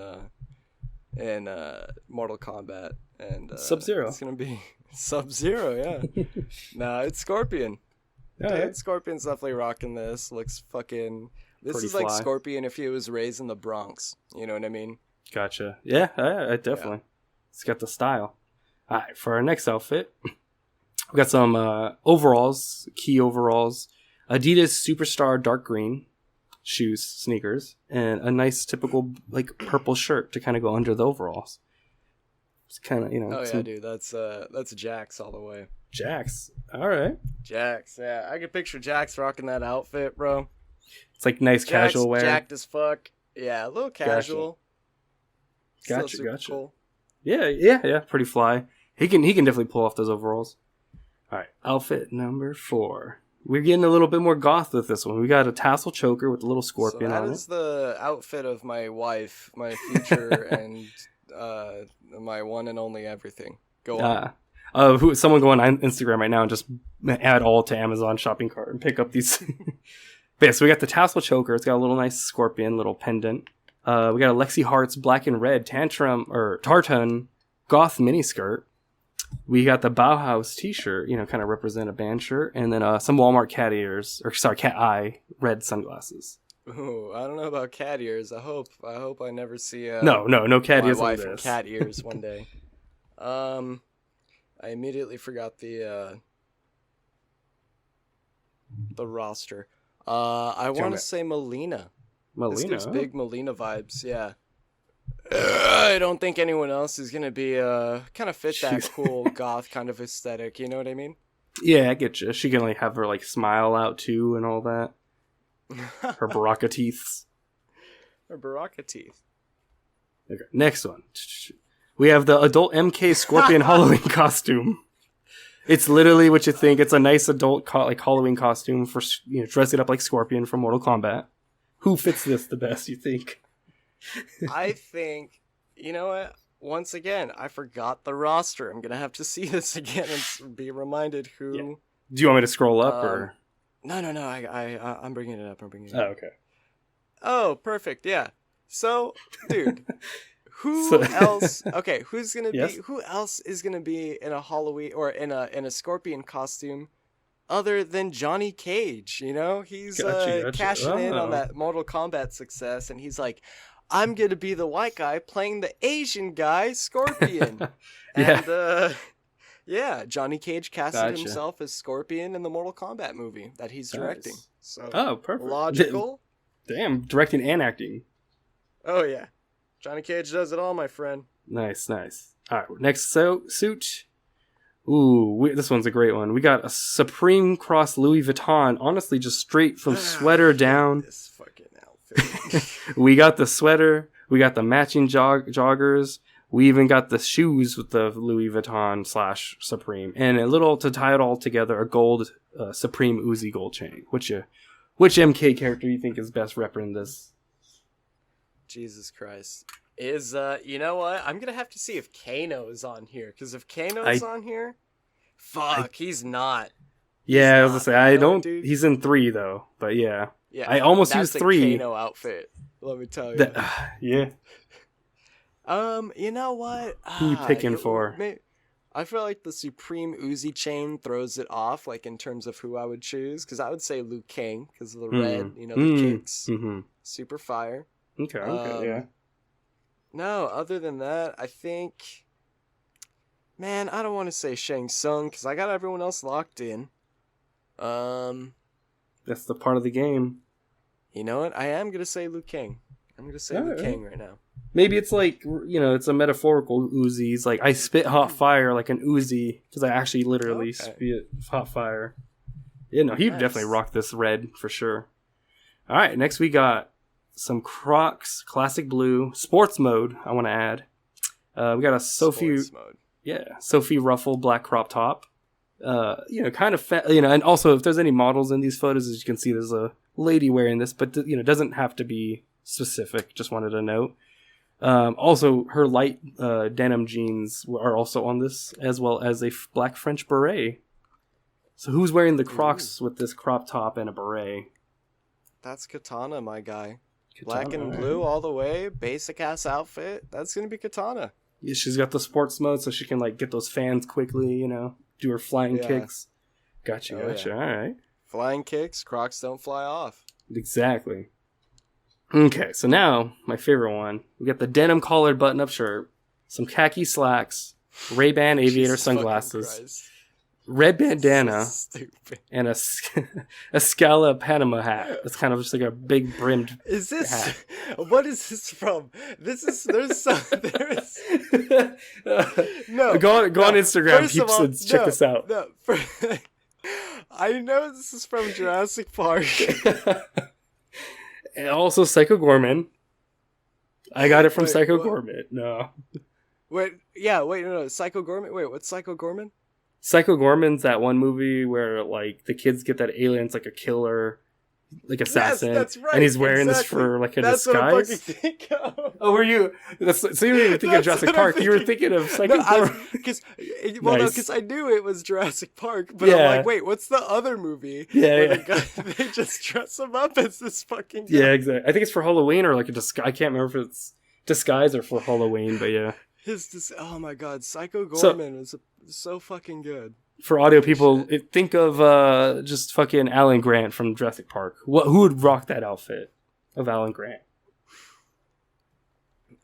Speaker 2: Mortal Kombat. And
Speaker 1: Sub-Zero.
Speaker 2: It's going to be Sub-Zero, yeah. Nah, it's Scorpion. Dude, Scorpion's definitely rocking this. Looks fucking... This
Speaker 1: pretty
Speaker 2: is like
Speaker 1: fly.
Speaker 2: Scorpion if he was raised in the Bronx. You know what I mean?
Speaker 1: Gotcha. Yeah, I definitely. Yeah. It's got the style. All right, for our next outfit, we got some overalls, key overalls, Adidas Superstar dark green shoes, sneakers, and a nice typical like purple shirt to kind of go under the overalls. It's kind of,
Speaker 2: Oh yeah, dude, that's Jax all the way.
Speaker 1: Jax. All right.
Speaker 2: Jax. Yeah, I could picture Jax rocking that outfit, bro.
Speaker 1: It's like nice casual wear.
Speaker 2: Jacked as fuck. Yeah, a little casual.
Speaker 1: Gotcha.
Speaker 2: Cool.
Speaker 1: Yeah. Pretty fly. He can definitely pull off those overalls. All right, outfit number 4. We're getting a little bit more goth with this one. We got a tassel choker with a little scorpion on it.
Speaker 2: That is the outfit of my wife, my future, and my one and only everything. Go on.
Speaker 1: Someone go on Instagram right now and just add all to Amazon shopping cart and pick up these. But yeah, so we got the tassel choker. It's got a little nice scorpion, little pendant. We got a Lexi Hart's black and red tartan goth miniskirt. We got the Bauhaus t-shirt, kind of represent a band shirt, and then some Walmart cat eye red sunglasses.
Speaker 2: Ooh, I don't know about cat ears. I hope I never see
Speaker 1: no cat ears.
Speaker 2: My wife in cat ears one day. I immediately forgot the the roster. I want to say Melina. This gives big Melina vibes, yeah. I don't think anyone else is gonna be kind of fit that cool goth kind of aesthetic. You know what I mean?
Speaker 1: Yeah, I get you. She can like have her like smile out too and all that. Her Baraka teeth.
Speaker 2: Her Baraka teeth.
Speaker 1: Okay, next one. We have the adult MK Scorpion Halloween costume. It's literally what you think. It's a nice adult like Halloween costume for dressing up like Scorpion from Mortal Kombat. Who fits this the best? You think?
Speaker 2: I think, you know what? Once again, I forgot the roster. I'm gonna have to see this again and be reminded who. Yeah.
Speaker 1: Do you want me to scroll up or?
Speaker 2: No. I'm bringing it up.
Speaker 1: Oh, okay.
Speaker 2: Oh, perfect. Yeah. So, dude, who else? Okay, who's gonna be? Who else is gonna be in a Halloween or in a Scorpion costume? Other than Johnny Cage, you know, he's cashing in on that Mortal Kombat success, and he's like, I'm gonna be the white guy playing the Asian guy, Scorpion. And Johnny Cage casted himself as Scorpion in the Mortal Kombat movie that he's directing. Nice. So
Speaker 1: perfect.
Speaker 2: Logical.
Speaker 1: Damn, directing and acting.
Speaker 2: Oh yeah, Johnny Cage does it all, my friend.
Speaker 1: Nice. All right, next suit. Ooh, this one's a great one. We got a Supreme Cross Louis Vuitton. Honestly, just straight from sweater down.
Speaker 2: This fucking outfit.
Speaker 1: We got the sweater. We got the matching joggers. We even got the shoes with the Louis Vuitton / Supreme. And a little, to tie it all together, a gold Supreme Uzi gold chain. Which MK character you think is best repping this?
Speaker 2: Jesus Christ. Is, you know what? I'm gonna have to see if Kano is on here. Because if Kano's on here, he's not.
Speaker 1: Yeah, I was gonna say, I don't. Dude? He's in 3, though. But yeah.
Speaker 2: Yeah,
Speaker 1: I almost used 3.
Speaker 2: That's a Kano outfit. Let me tell you.
Speaker 1: Yeah.
Speaker 2: You know what?
Speaker 1: Who you picking for?
Speaker 2: I feel like the Supreme Uzi chain throws it off, like, in terms of who I would choose. Because I would say Liu Kang, because of the red, the kicks. Mm-hmm. Super fire.
Speaker 1: Okay, yeah.
Speaker 2: No, other than that, I think... Man, I don't want to say Shang Tsung, because I got everyone else locked in.
Speaker 1: That's the part of the game.
Speaker 2: You know what? I am going to say Liu Kang. I'm going to say Liu Kang right now.
Speaker 1: Maybe it's like, it's a metaphorical Uzi. It's like, I spit hot fire like an Uzi, because I actually literally spit hot fire. Yeah, no, he'd definitely rock this red, for sure. All right, next we got some Crocs, classic blue, sports mode, I want to add. We got a Sophie Ruffle black crop top. Kind of and also if there's any models in these photos, as you can see, there's a lady wearing this, but doesn't have to be specific. Just wanted to note. Also, her light denim jeans are also on this, as well as a black French beret. So who's wearing the Crocs with this crop top and a beret?
Speaker 2: That's Katana, my guy. Black and blue all the way, basic ass outfit. That's gonna be Katana.
Speaker 1: Yeah, she's got the sports mode, so she can like get those fans quickly. Do her flying kicks. Gotcha. Yeah. All right.
Speaker 2: Flying kicks, Crocs don't fly off.
Speaker 1: Exactly. Okay, so now my favorite one. We got the denim collared button-up shirt, some khaki slacks, Ray-Ban aviator sunglasses, red bandana, and a Scala Panama hat. It's kind of just like a big brimmed
Speaker 2: Is this
Speaker 1: hat.
Speaker 2: What is this from? There's no.
Speaker 1: Go on Instagram, peeps, and check this out.
Speaker 2: No, I know this is from Jurassic Park.
Speaker 1: And also Psycho Gorman. I got it from Psycho Gorman. No.
Speaker 2: No. Psycho Gorman? Wait, what's Psycho Gorman?
Speaker 1: Psycho Gorman's that one movie where like the kids get that alien, it's like a killer, like assassin.
Speaker 2: Yes, that's right.
Speaker 1: And he's wearing this for like a disguise.
Speaker 2: What I'm fucking thinking of.
Speaker 1: Oh, were you? So you didn't even think of Jurassic Park. You were thinking of Psycho Gorman.
Speaker 2: Because I knew it was Jurassic Park, but I'm like, wait, what's the other movie?
Speaker 1: Yeah.
Speaker 2: They just dress him up as this fucking guy.
Speaker 1: Yeah, exactly. I think it's for Halloween or like a disguise. I can't remember if it's disguise or for Halloween, but yeah.
Speaker 2: Oh my god, Psycho Gorman was so fucking good.
Speaker 1: For audio people, think of just fucking Alan Grant from Jurassic Park. Who would rock that outfit of Alan Grant?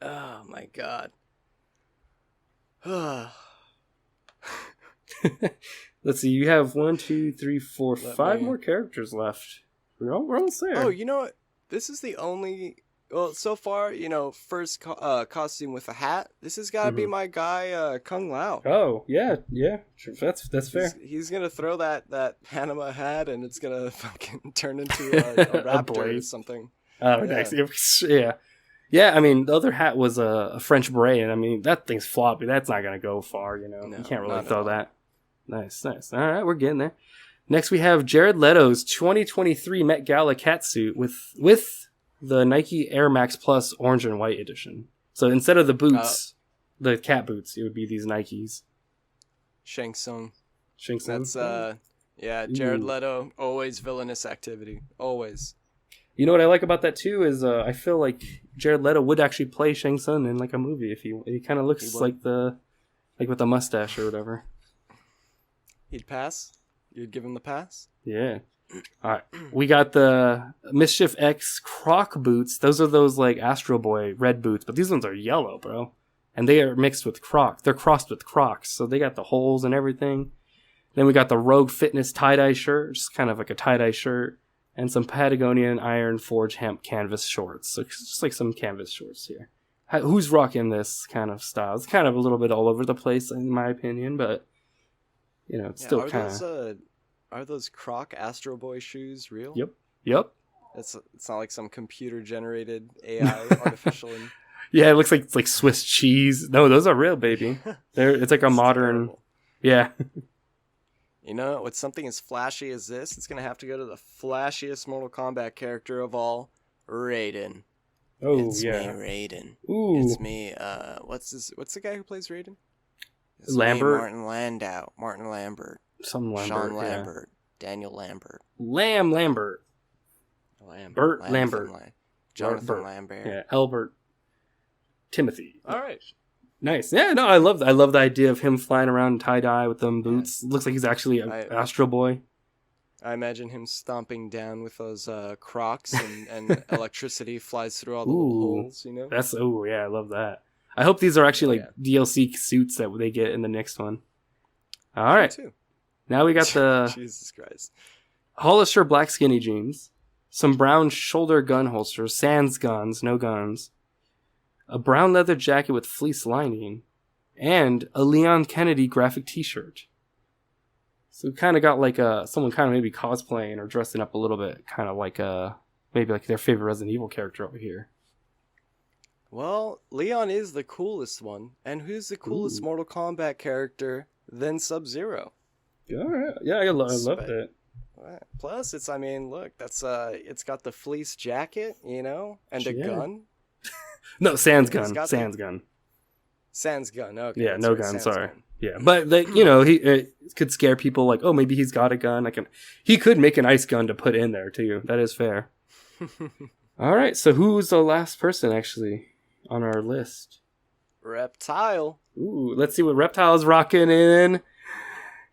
Speaker 2: Oh my god.
Speaker 1: Let's see. You have 1, 2, 3, 4, 5 more characters left. We're almost there.
Speaker 2: Oh, you know what? This is the only. Well, so far, first costume with a hat. This has got to be my guy, Kung Lao.
Speaker 1: Oh, yeah. Sure, that's fair.
Speaker 2: He's gonna throw that Panama hat, and it's gonna fucking turn into a raptor or something.
Speaker 1: Oh, nice. Yeah. Yeah, I mean, the other hat was a French beret, and I mean, that thing's floppy. That's not gonna go far, No, you can't really throw that. Nice. All right, we're getting there. Next, we have Jared Leto's 2023 Met Gala catsuit with the Nike Air Max Plus orange and white edition. So instead of the boots, the cat boots, it would be these Nikes.
Speaker 2: Shang Tsung.
Speaker 1: That's,
Speaker 2: Jared Leto, always villainous activity. Always.
Speaker 1: You know what I like about that, too, is I feel like Jared Leto would actually play Shang Tsung in, like, a movie. If he kind of looks like with a mustache or whatever.
Speaker 2: He'd pass? You'd give him the pass?
Speaker 1: Yeah. All right, we got the Mischief X Croc boots. Those are those like Astro Boy red boots, but these ones are yellow, bro. And they are mixed with Croc. They're crossed with Crocs, so they got the holes and everything. Then we got the Rogue Fitness tie-dye shirt, just kind of like a tie-dye shirt, and some Patagonian Iron Forge hemp canvas shorts. So it's just like some canvas shorts here. Who's rocking this kind of style? It's kind of a little bit all over the place, in my opinion, but it's still kind of.
Speaker 2: Are those Croc Astro Boy shoes real?
Speaker 1: Yep.
Speaker 2: It's not like some computer-generated AI artificial.
Speaker 1: Yeah, it looks like it's like Swiss cheese. No, those are real, baby. It's like a modern. Terrible. Yeah.
Speaker 2: With something as flashy as this, it's gonna have to go to the flashiest Mortal Kombat character of all, Raiden.
Speaker 1: Oh,
Speaker 2: it's
Speaker 1: me,
Speaker 2: Raiden.
Speaker 1: Ooh.
Speaker 2: It's me. What's the guy who plays Raiden? It's
Speaker 1: Lambert.
Speaker 2: Me, Martin Landau. Martin Lambert.
Speaker 1: Some Lambert.
Speaker 2: Sean Lambert. Yeah. Daniel Lambert.
Speaker 1: Lambert. Bert Lambert.
Speaker 2: Jonathan Lambert.
Speaker 1: Yeah, Albert. Timothy.
Speaker 2: All right.
Speaker 1: Nice. Yeah, no, I love the idea of him flying around in tie-dye with them boots. Looks like he's actually an Astro Boy.
Speaker 2: I imagine him stomping down with those Crocs and electricity flies through all the little holes,
Speaker 1: I love that. I hope these are actually DLC suits that they get in the next one. All right.
Speaker 2: Too.
Speaker 1: Now we got the
Speaker 2: Jesus Christ.
Speaker 1: Hollister black skinny jeans, some brown shoulder gun holsters, sans guns, no guns, a brown leather jacket with fleece lining, and a Leon Kennedy graphic t-shirt. So we kind of got like someone kind of maybe cosplaying or dressing up a little bit, kind of like maybe like their favorite Resident Evil character over here.
Speaker 2: Well, Leon is the coolest one, and who's the coolest Mortal Kombat character than Sub-Zero?
Speaker 1: All right. Yeah, I love that.
Speaker 2: Plus, look, that's it's got the fleece jacket, and a gun.
Speaker 1: No, sans gun. Sans gun.
Speaker 2: Sans gun. Okay.
Speaker 1: Yeah, no gun. Sorry. Gun. Yeah, but he could scare people. Like, oh, maybe he's got a gun. He could make an ice gun to put in there too. That is fair. All right. So who's the last person actually on our list?
Speaker 2: Reptile.
Speaker 1: Ooh, let's see what Reptile's rocking in.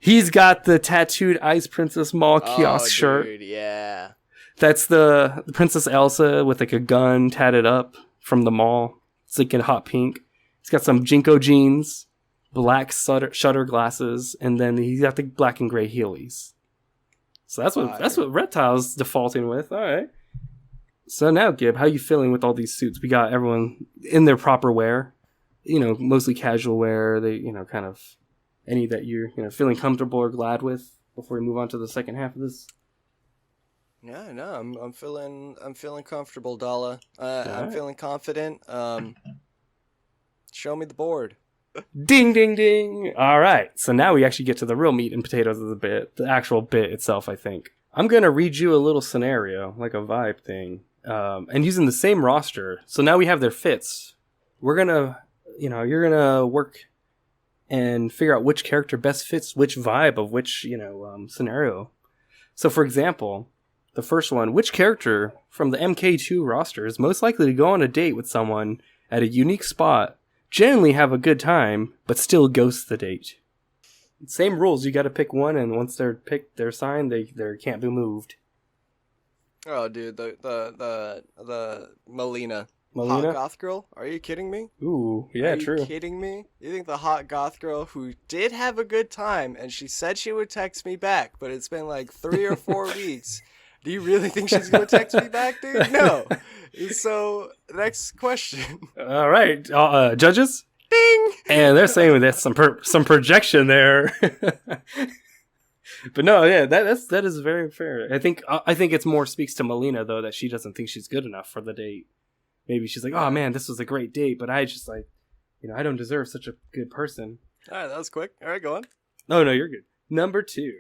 Speaker 1: He's got the tattooed Ice Princess Mall kiosk shirt.
Speaker 2: Dude, yeah.
Speaker 1: That's the Princess Elsa with like a gun tatted up from the mall. It's like in hot pink. He's got some Jinko jeans, black shutter glasses, and then he's got the black and gray Heelys. So that's what Reptile's defaulting with. All right. So now, Gib, how you feeling with all these suits? We got everyone in their proper wear. Mostly casual wear. They, kind of any that you're, feeling comfortable or glad with before we move on to the second half of this.
Speaker 2: Yeah, no, I'm feeling comfortable, Dalla. I'm feeling confident. Show me the board.
Speaker 1: Ding, ding, ding. All right. So now we actually get to the real meat and potatoes of the actual bit itself, I think. I'm going to read you a little scenario, like a vibe thing, and using the same roster. So now we have their fits. We're going to, you're going to work and figure out which character best fits which vibe of which, scenario. So, for example, the first one, which character from the MK2 roster is most likely to go on a date with someone at a unique spot, generally have a good time, but still ghost the date? Same rules. You got to pick one, and once they're picked, they're signed. They can't be moved.
Speaker 2: Oh, dude, the Melina. Hot
Speaker 1: Melina?
Speaker 2: goth girl? Are you kidding me?
Speaker 1: Ooh, yeah,
Speaker 2: Are you
Speaker 1: true.
Speaker 2: kidding me? You think the hot goth girl who did have a good time and she said she would text me back, but it's been like 3 or 4 weeks. Do you really think she's gonna text me back, dude? No. So next question.
Speaker 1: All right, judges,
Speaker 2: Ding.
Speaker 1: and they're saying there's some projection there. But no, yeah, that is very fair. I think it's more speaks to Melina though that she doesn't think she's good enough for the date. Maybe she's like, oh man, this was a great date, but I just like, I don't deserve such a good person.
Speaker 2: All right, that was quick. All right, go on.
Speaker 1: Oh no, you're good. Number 2,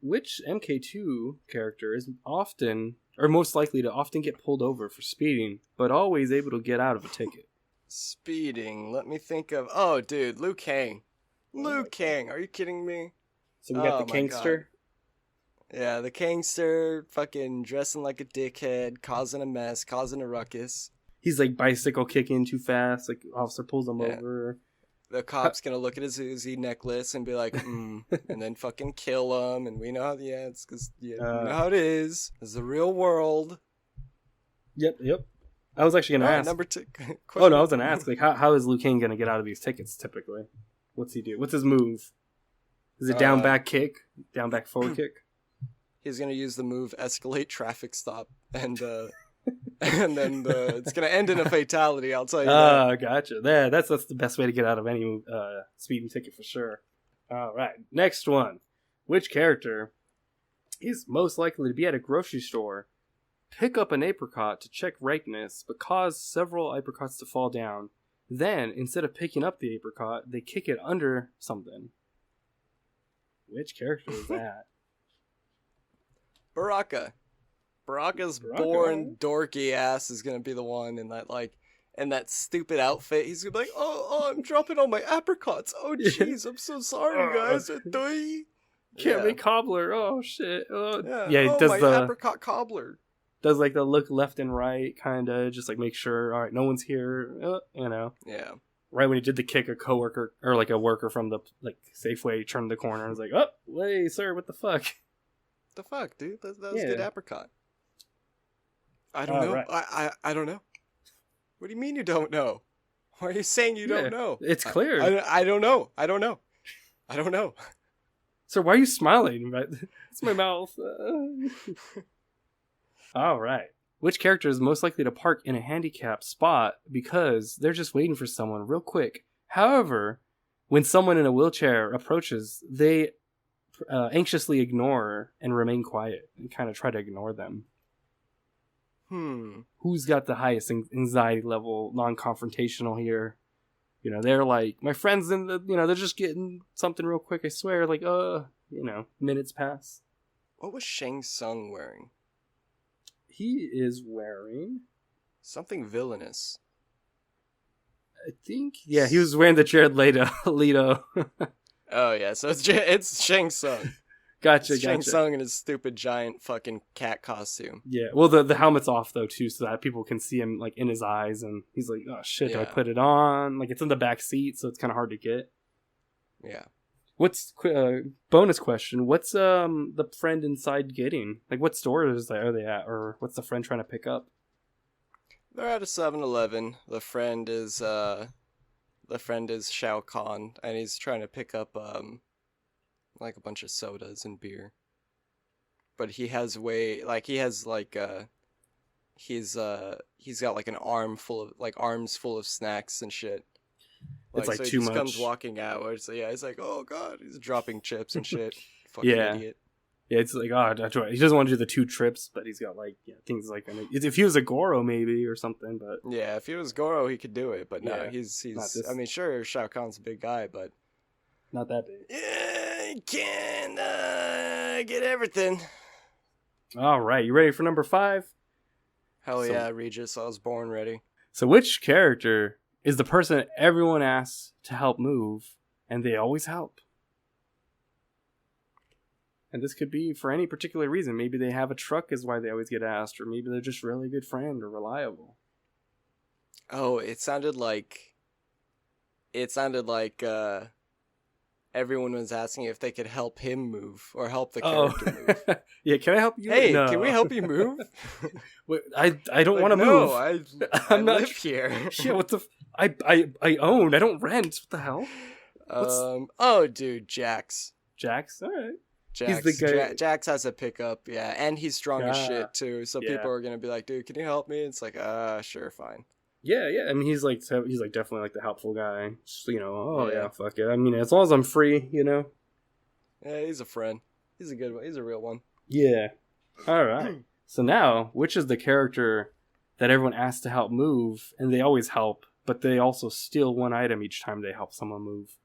Speaker 1: which MK2 character is often or most likely to often get pulled over for speeding, but always able to get out of a ticket?
Speaker 2: Speeding. Let me think of. Oh, dude, Liu Kang. Liu Kang. Are you kidding me?
Speaker 1: So we got the Kangster.
Speaker 2: Yeah, the Kangster, fucking dressing like a dickhead, causing a mess, causing a ruckus.
Speaker 1: He's like bicycle kicking too fast. Like officer pulls him over.
Speaker 2: The cop's gonna look at his Uzi necklace and be like, and then fucking kill him. And we know how, it's because you know how it is. It's the real world.
Speaker 1: Yep. I was actually gonna ask.
Speaker 2: Number 2.
Speaker 1: Oh no, I was gonna ask. Like, how is Liu Kang gonna get out of these tickets typically? What's he do? What's his move? Is it down back kick? Down back forward kick?
Speaker 2: He's gonna use the move escalate traffic stop, and and then it's gonna end in a fatality. I'll tell you.
Speaker 1: Gotcha. Yeah, that's the best way to get out of any speeding ticket for sure. All right, next one. Which character is most likely to be at a grocery store, pick up an apricot to check ripeness, but cause several apricots to fall down? Then, instead of picking up the apricot, they kick it under something. Which character is that?
Speaker 2: Baraka. Baraka's born dorky ass is gonna be the one in that stupid outfit. He's gonna be like, oh, I'm dropping all my apricots. Oh, jeez, I'm so sorry, guys.
Speaker 1: Can't make cobbler. Oh shit.
Speaker 2: He does my apricot cobbler.
Speaker 1: Does like the look left and right, kind of just like make sure. All right, no one's here.
Speaker 2: Yeah.
Speaker 1: Right when he did the kick, a coworker or like a worker from the like Safeway turned the corner and was like, "Oh, hey, sir, what the fuck?"
Speaker 2: The fuck, dude? That was a good apricot. I don't know. Right. I don't know. What do you mean you don't know? Why are you saying you don't know?
Speaker 1: It's clear.
Speaker 2: I don't know. I don't know.
Speaker 1: So why are you smiling? It's my mouth. All right. Which character is most likely to park in a handicapped spot because they're just waiting for someone real quick? However, when someone in a wheelchair approaches, they anxiously ignore and remain quiet and kind of try to ignore them. Who's got the highest anxiety level, non-confrontational here? They're like, my friends in the, they're just getting something real quick, I swear. Like, minutes pass.
Speaker 2: What was Shang Tsung wearing?
Speaker 1: He is wearing
Speaker 2: something villainous.
Speaker 1: I think, he was wearing the Jared Leto.
Speaker 2: Oh yeah, so it's Shang Tsung.
Speaker 1: Gotcha.
Speaker 2: Shang Tsung in his stupid giant fucking cat costume.
Speaker 1: Yeah, well the helmet's off though too, so that people can see him like in his eyes, and he's like, oh shit, do I put it on? Like it's in the back seat, so it's kind of hard to get.
Speaker 2: Yeah.
Speaker 1: What's bonus question? What's the friend inside getting? Like what stores are they at, or what's the friend trying to pick up?
Speaker 2: They're at a 7-Eleven. The friend is Shao Kahn, and he's trying to pick up like a bunch of sodas and beer. But he's got like an arms full of snacks and shit.
Speaker 1: It's like
Speaker 2: so
Speaker 1: too
Speaker 2: he just
Speaker 1: much.
Speaker 2: Comes walking out. So he's like, oh god, he's dropping chips and shit. Fucking idiot.
Speaker 1: Yeah, it's like, he doesn't want to do the 2 trips, but he's got like things like if he was a Goro maybe or something, but
Speaker 2: yeah, if he was Goro he could do it, but no, he's I mean, sure, Shao Kahn's a big guy, but
Speaker 1: not that big.
Speaker 2: Yeah, he can get everything.
Speaker 1: All right, you ready for number 5?
Speaker 2: Hell yeah, Regis, I was born ready.
Speaker 1: So which character is the person everyone asks to help move, and they always help? And this could be for any particular reason. Maybe they have a truck is why they always get asked, or maybe they're just really good friend or reliable.
Speaker 2: Oh, it sounded like everyone was asking if they could help him move or help the character move.
Speaker 1: Yeah, can I help you?
Speaker 2: Hey,
Speaker 1: No.
Speaker 2: can we help you move?
Speaker 1: Wait, I don't want to
Speaker 2: no,
Speaker 1: move.
Speaker 2: I
Speaker 1: I'm not
Speaker 2: live here.
Speaker 1: Yeah, what the? I own. I don't rent. What the hell?
Speaker 2: Oh, dude, Jax.
Speaker 1: Jax. All right.
Speaker 2: Jax.
Speaker 1: He's the guy.
Speaker 2: Jax has a pickup, yeah, and he's strong as shit too. So
Speaker 1: yeah.
Speaker 2: people are gonna be like, "Dude, can you help me?" It's like, sure, fine.
Speaker 1: Yeah, yeah. I mean, he's like definitely like the helpful guy. Just, yeah, fuck it. I mean, as long as I'm free,
Speaker 2: Yeah, he's a friend. He's a good one. He's a real one.
Speaker 1: Yeah. All right. So now, which is the character that everyone asks to help move, and they always help, but they also steal one item each time they help someone move?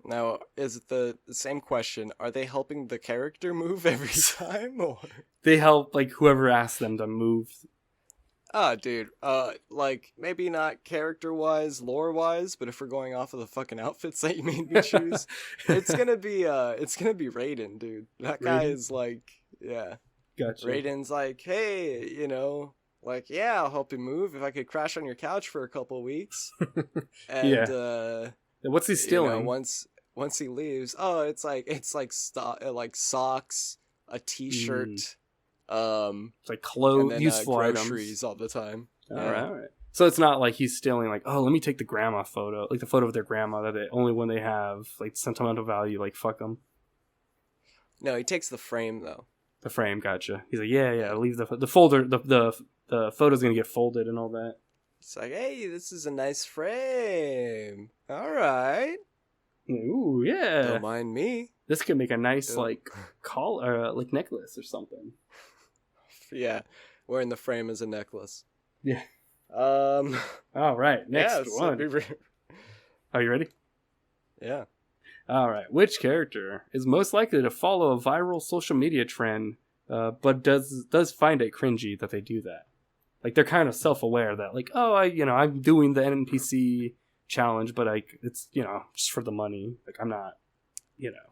Speaker 2: Now, is it the same question? Are they helping the character move every time, or
Speaker 1: they help like whoever asks them to move?
Speaker 2: Dude, like maybe not character-wise, lore-wise, but if we're going off of the fucking outfits that you made me choose, it's gonna be Raiden, dude. That guy is like, yeah.
Speaker 1: Gotcha.
Speaker 2: Raiden's like, hey, like, yeah, I'll help you move if I could crash on your couch for a couple weeks. And,
Speaker 1: yeah. What's he stealing?
Speaker 2: Once he leaves, it's like socks, a t-shirt,
Speaker 1: it's like clothes,
Speaker 2: and then,
Speaker 1: useful
Speaker 2: groceries
Speaker 1: items
Speaker 2: all the time.
Speaker 1: All right. So it's not like he's stealing like, oh, let me take the grandma photo, like the photo of their grandma that only when they have like sentimental value, like fuck them.
Speaker 2: No, he takes the frame though.
Speaker 1: The frame, gotcha. He's like, yeah, leave the folder, the photo's gonna get folded and all that.
Speaker 2: It's like, hey, this is a nice frame. All right.
Speaker 1: Ooh, yeah.
Speaker 2: Don't mind me.
Speaker 1: This could make a nice like collar, like necklace or something.
Speaker 2: Yeah, wearing the frame as a necklace.
Speaker 1: Yeah. All right. Next one. Are you ready?
Speaker 2: Yeah.
Speaker 1: All right. Which character is most likely to follow a viral social media trend, but does find it cringy that they do that? Like they're kind of self-aware that like, oh, I'm doing the NPC challenge, but it's just for the money. Like I'm not,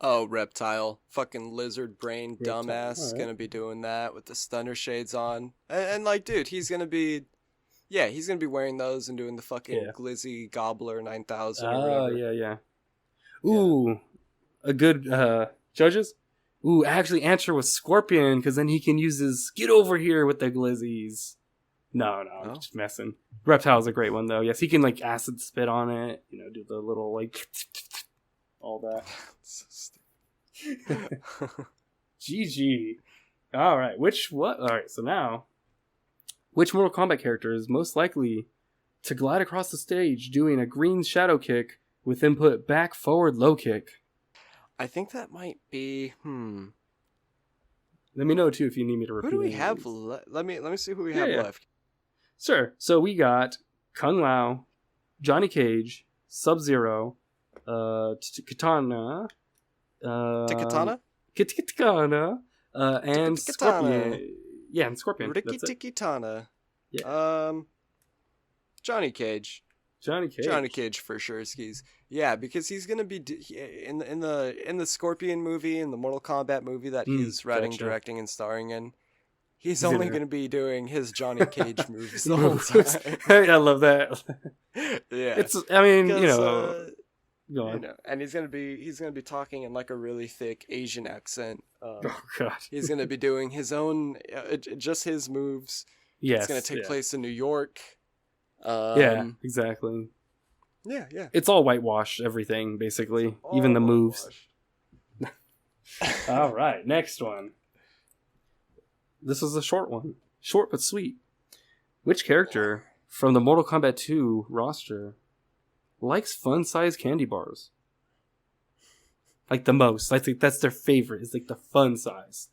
Speaker 2: Oh, Reptile, fucking lizard brain
Speaker 1: Reptile.
Speaker 2: dumbass,
Speaker 1: Right.
Speaker 2: gonna be doing that with the stunner shades on, and like, dude, he's gonna be wearing those and doing the fucking Glizzy Gobbler 9000.
Speaker 1: Oh yeah. Ooh, a good judges. Ooh, actually, answer was Scorpion because then he can use his get over here with the glizzies. No, I'm just messing. Reptile's a great one though. Yes, he can like acid spit on it. Do the little like all that.
Speaker 2: So stupid.
Speaker 1: GG. All right, All right, so now, which Mortal Kombat character is most likely to glide across the stage doing a green shadow kick with input back forward low kick?
Speaker 2: I think that might be.
Speaker 1: Let me know too if you need me to repeat.
Speaker 2: Who do we have? Let me see who we have left.
Speaker 1: Sure. So we got Kung Lao, Johnny Cage, Sub-Zero, Kitana,
Speaker 2: Tikatana?
Speaker 1: Kitana, and Scorpion. Yeah, and Scorpion.
Speaker 2: Riki Tikitana.
Speaker 1: Yeah.
Speaker 2: Johnny Cage.
Speaker 1: Johnny Cage for sure, skis.
Speaker 2: Yeah, because he's gonna be in the Scorpion movie, in the Mortal Kombat movie that he's writing, directing, and starring in. He's only gonna be doing his Johnny Cage moves the whole time.
Speaker 1: I love that.
Speaker 2: Yeah,
Speaker 1: go on.
Speaker 2: And he's gonna be talking in like a really thick Asian accent.
Speaker 1: Oh god.
Speaker 2: He's gonna be doing his own, just his moves.
Speaker 1: Yes,
Speaker 2: it's gonna take place in New York.
Speaker 1: Yeah, exactly.
Speaker 2: Yeah.
Speaker 1: It's all whitewashed, everything, basically. Even the moves. All right, next one. This is a short one. Short but sweet. Which character from the Mortal Kombat 2 roster likes fun-sized candy bars? Like the most. I think that's their favorite. It's like the fun size.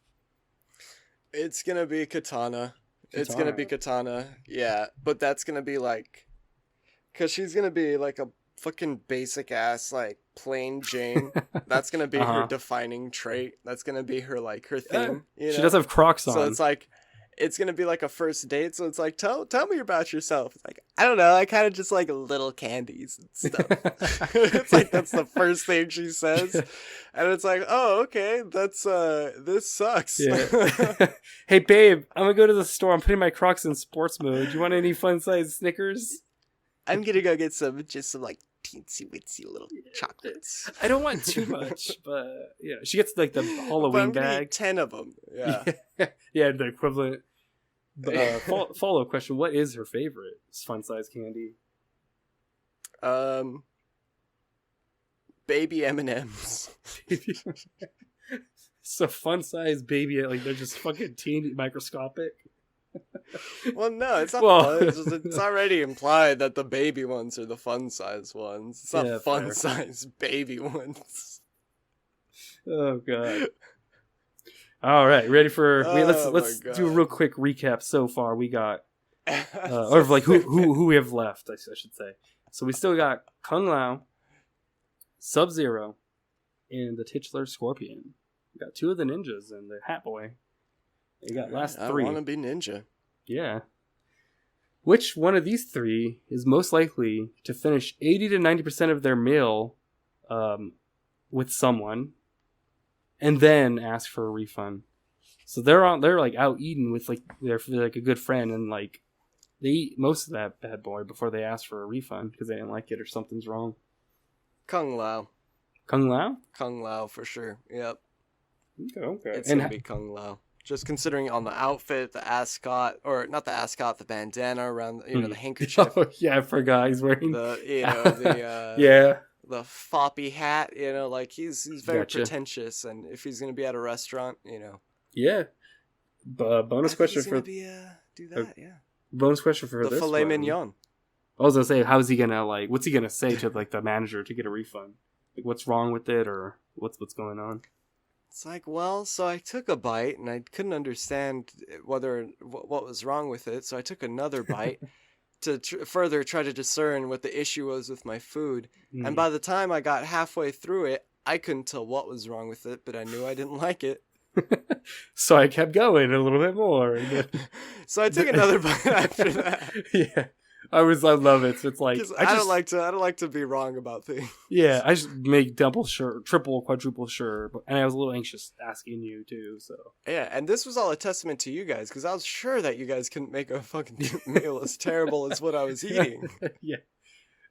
Speaker 2: It's gonna be Katana. It's gonna be Katana, yeah. But that's gonna be like, cause she's gonna be like a fucking basic ass like plain Jane. That's gonna be her defining trait. That's gonna be her like her thing. You know?
Speaker 1: She does have Crocs on.
Speaker 2: So it's like, it's gonna be like a first date. So it's like, tell me about yourself. It's like, I don't know. I kind of just like little candies and stuff. It's like that's the first thing she says, and it's like, oh, okay, that's this sucks.
Speaker 1: Yeah. Hey babe, I'm gonna go to the store. I'm putting my Crocs in sports mode. You want any fun sized Snickers?
Speaker 2: I'm gonna go get some like teensy weensy little chocolates.
Speaker 1: I don't want too much, but yeah, she gets like the Halloween
Speaker 2: but I'm gonna
Speaker 1: bag.
Speaker 2: Eat 10 of them. Yeah.
Speaker 1: Yeah, the equivalent. Follow-up question: what is her favorite fun size candy?
Speaker 2: Baby M&Ms.
Speaker 1: So fun size baby, like they're just fucking teeny microscopic.
Speaker 2: Well, no, it's not fun. It's already implied that the baby ones are the fun size ones. It's not fun size baby ones.
Speaker 1: Oh god. All right, ready for? Let's do a real quick recap. So far, we got, or like who we have left. I should say. So we still got Kung Lao, Sub-Zero, and the titular Scorpion. We got 2 of the ninjas and the Hat Boy. You got last 3.
Speaker 2: I want to be ninja.
Speaker 1: Yeah. Which one of these 3 is most likely to finish 80 to 90% of their meal, with someone? And then ask for a refund. So they're like out eating with like a good friend, and like they eat most of that bad boy before they ask for a refund because they didn't like it or something's wrong.
Speaker 2: Kung Lao.
Speaker 1: Kung Lao?
Speaker 2: Kung Lao for sure. Yep.
Speaker 1: Okay.
Speaker 2: It's gonna be Kung Lao. Just considering on the outfit, the ascot, or not the ascot, the bandana around, the handkerchief.
Speaker 1: Oh yeah, I forgot he's wearing
Speaker 2: the
Speaker 1: yeah.
Speaker 2: The foppy hat, like he's very pretentious, and if he's gonna be at a restaurant,
Speaker 1: Yeah. Bonus question for
Speaker 2: do that, yeah.
Speaker 1: Bonus question for
Speaker 2: the
Speaker 1: this
Speaker 2: filet mignon.
Speaker 1: I was gonna say, how's he gonna what's he gonna say to like the manager to get a refund? Like, what's wrong with it, or what's going on?
Speaker 2: It's like, well, so I took a bite and I couldn't understand what was wrong with it, so I took another bite. To further try to discern what the issue was with my food. And by the time I got halfway through it, I couldn't tell what was wrong with it, but I knew I didn't like it.
Speaker 1: So I kept going a little bit more.
Speaker 2: So I took another bite after that.
Speaker 1: Yeah. I love it. So it's like
Speaker 2: I don't like to be wrong about things.
Speaker 1: Yeah, I just make double sure, triple, quadruple sure, and I was a little anxious asking you too. So
Speaker 2: yeah, and this was all a testament to you guys because I was sure that you guys couldn't make a fucking meal as terrible as what I was eating.
Speaker 1: Yeah.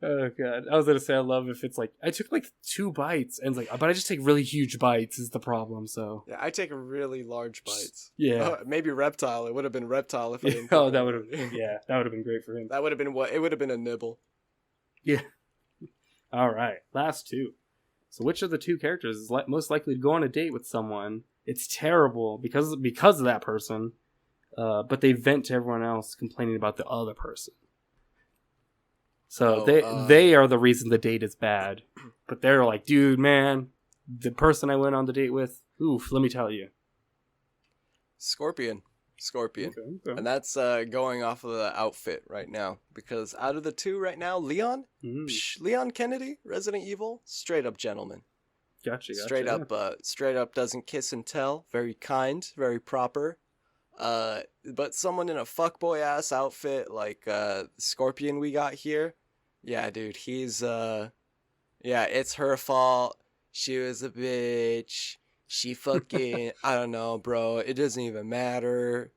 Speaker 1: Oh god, I was gonna say I love if it's like I took like 2 bites and it's like, but I just take really huge bites is the problem. So
Speaker 2: yeah, I take really large bites.
Speaker 1: Yeah,
Speaker 2: maybe Reptile. It would have been Reptile if I didn't.
Speaker 1: Oh, that would have. Yeah, that would have been great for him.
Speaker 2: That would have been what it would have been a nibble.
Speaker 1: Yeah. All right, last 2. So which of the 2 characters is most likely to go on a date with someone? It's terrible because of that person, but they vent to everyone else complaining about the other person. So they are the reason the date is bad. But they're like, dude, man, the person I went on the date with, oof, let me tell you.
Speaker 2: Scorpion. Okay. And that's going off of the outfit right now. Because out of the 2 right now, Leon Kennedy, Resident Evil, straight up gentleman.
Speaker 1: Gotcha.
Speaker 2: Straight up doesn't kiss and tell. Very kind, very proper. But someone in a fuckboy ass outfit like Scorpion we got here. Yeah, dude, he's it's her fault. She was a bitch. She fucking I don't know, bro. It doesn't even matter.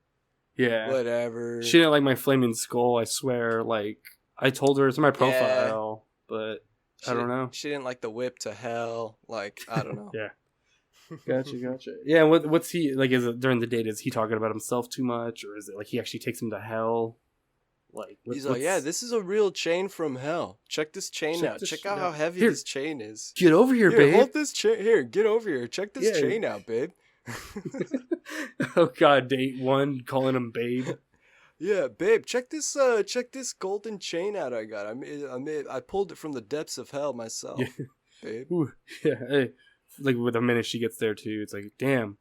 Speaker 1: Yeah.
Speaker 2: Whatever.
Speaker 1: She didn't like my flaming skull, I swear. Like I told her it's my profile, but I don't know.
Speaker 2: She didn't like the whip to hell. Like, I don't know.
Speaker 1: Yeah. Gotcha. Yeah, what's he like? Is it during the date? Is he talking about himself too much, or is it like he actually takes him to hell? Like
Speaker 2: he's like, yeah, this is a real chain from hell. Check this chain out. Check out how heavy this chain is.
Speaker 1: Get over here, babe.
Speaker 2: Hold this chain. Here, get over here. Check this chain out, babe.
Speaker 1: Oh God, date 1 calling him babe.
Speaker 2: Yeah, babe. Check this golden chain out I got. I pulled it from the depths of hell myself, babe.
Speaker 1: Ooh, yeah. Hey. Like with the minute she gets there too, it's like, damn,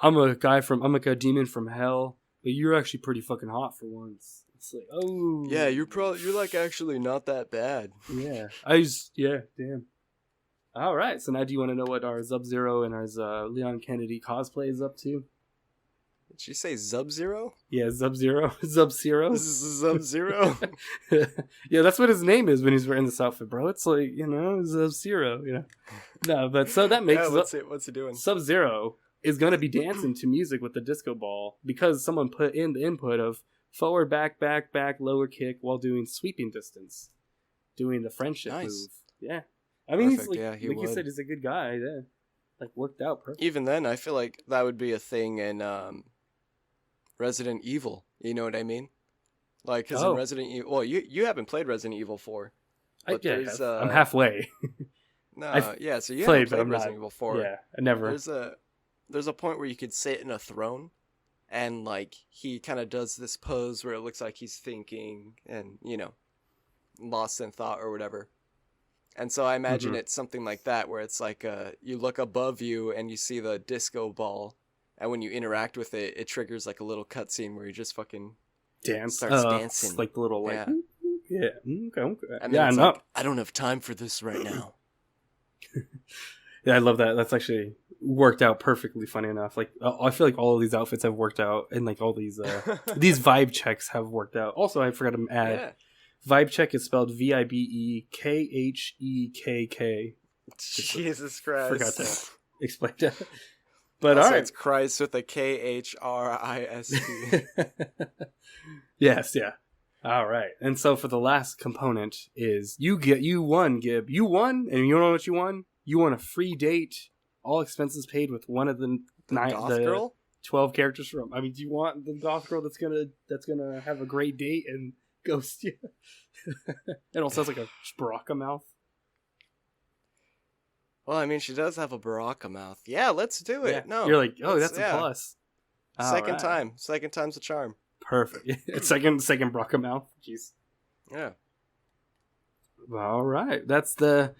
Speaker 1: I'm like a demon from hell, but you're actually pretty fucking hot for once. It's like, oh
Speaker 2: yeah, you're like actually not that bad.
Speaker 1: Yeah, damn. All right, so now do you want to know what our Sub-Zero and our Leon Kennedy cosplay is up to?
Speaker 2: Did she say Sub-Zero?
Speaker 1: Yeah, Sub-Zero. Sub-Zero.
Speaker 2: This is Sub-Zero.
Speaker 1: Yeah, that's what his name is when he's wearing this outfit, bro. It's like, Sub-Zero, No, but so that makes...
Speaker 2: Yeah, what's he doing?
Speaker 1: Sub-Zero is going to be dancing to music with the disco ball because someone put in the input of forward, back, lower kick while doing sweeping distance. Doing the friendship move. Yeah. I mean,
Speaker 2: Perfect.
Speaker 1: he's like,
Speaker 2: Yeah, he
Speaker 1: like you
Speaker 2: would.
Speaker 1: said, he's a good guy. Yeah. Like, worked out perfect.
Speaker 2: Even then, I feel like that would be a thing in Resident Evil. You know what I mean? Like, because in
Speaker 1: Oh,
Speaker 2: Resident Evil, well, you haven't played Resident Evil 4, but
Speaker 1: I
Speaker 2: there's
Speaker 1: have. I'm halfway. I've
Speaker 2: yeah, so you haven't
Speaker 1: played, but
Speaker 2: played
Speaker 1: I'm not.
Speaker 2: Resident Evil 4.
Speaker 1: Yeah, I never.
Speaker 2: There's a point where you could sit in a throne, and like he kind of does this pose where it looks like he's thinking and lost in thought or whatever. And so I imagine it's something like that, where it's like you look above you and you see the disco ball, and when you interact with it, it triggers like a little cutscene where you just fucking starts dancing,
Speaker 1: like the little like yeah. Okay.
Speaker 2: And then it's like, I don't have time for this right now.
Speaker 1: Yeah, I love that. That's actually worked out perfectly. Funny enough, like I feel like all of these outfits have worked out, and like all these these vibe checks have worked out. Also, I forgot to add, Vibe-Khekk is spelled Vibekhekk.
Speaker 2: Jesus Christ!
Speaker 1: Forgot to explain that. But
Speaker 2: also,
Speaker 1: all right,
Speaker 2: it's Christ with a KHRIST.
Speaker 1: Yes, yeah. All right, and so for the last component is you won, Gib. You won, and you know what you won? You won a free date, all expenses paid with one of the
Speaker 2: girl?
Speaker 1: 12 characters from. I mean, do you want the goth girl that's gonna have a great date and ghost you? It also has like a Baraka mouth.
Speaker 2: Well, I mean, she does have a Baraka mouth. Yeah, let's do it.
Speaker 1: Yeah.
Speaker 2: No,
Speaker 1: you're like, oh, that's a plus.
Speaker 2: Second time's a charm.
Speaker 1: Perfect. second Baraka mouth. Jeez.
Speaker 2: Yeah.
Speaker 1: All right, that's the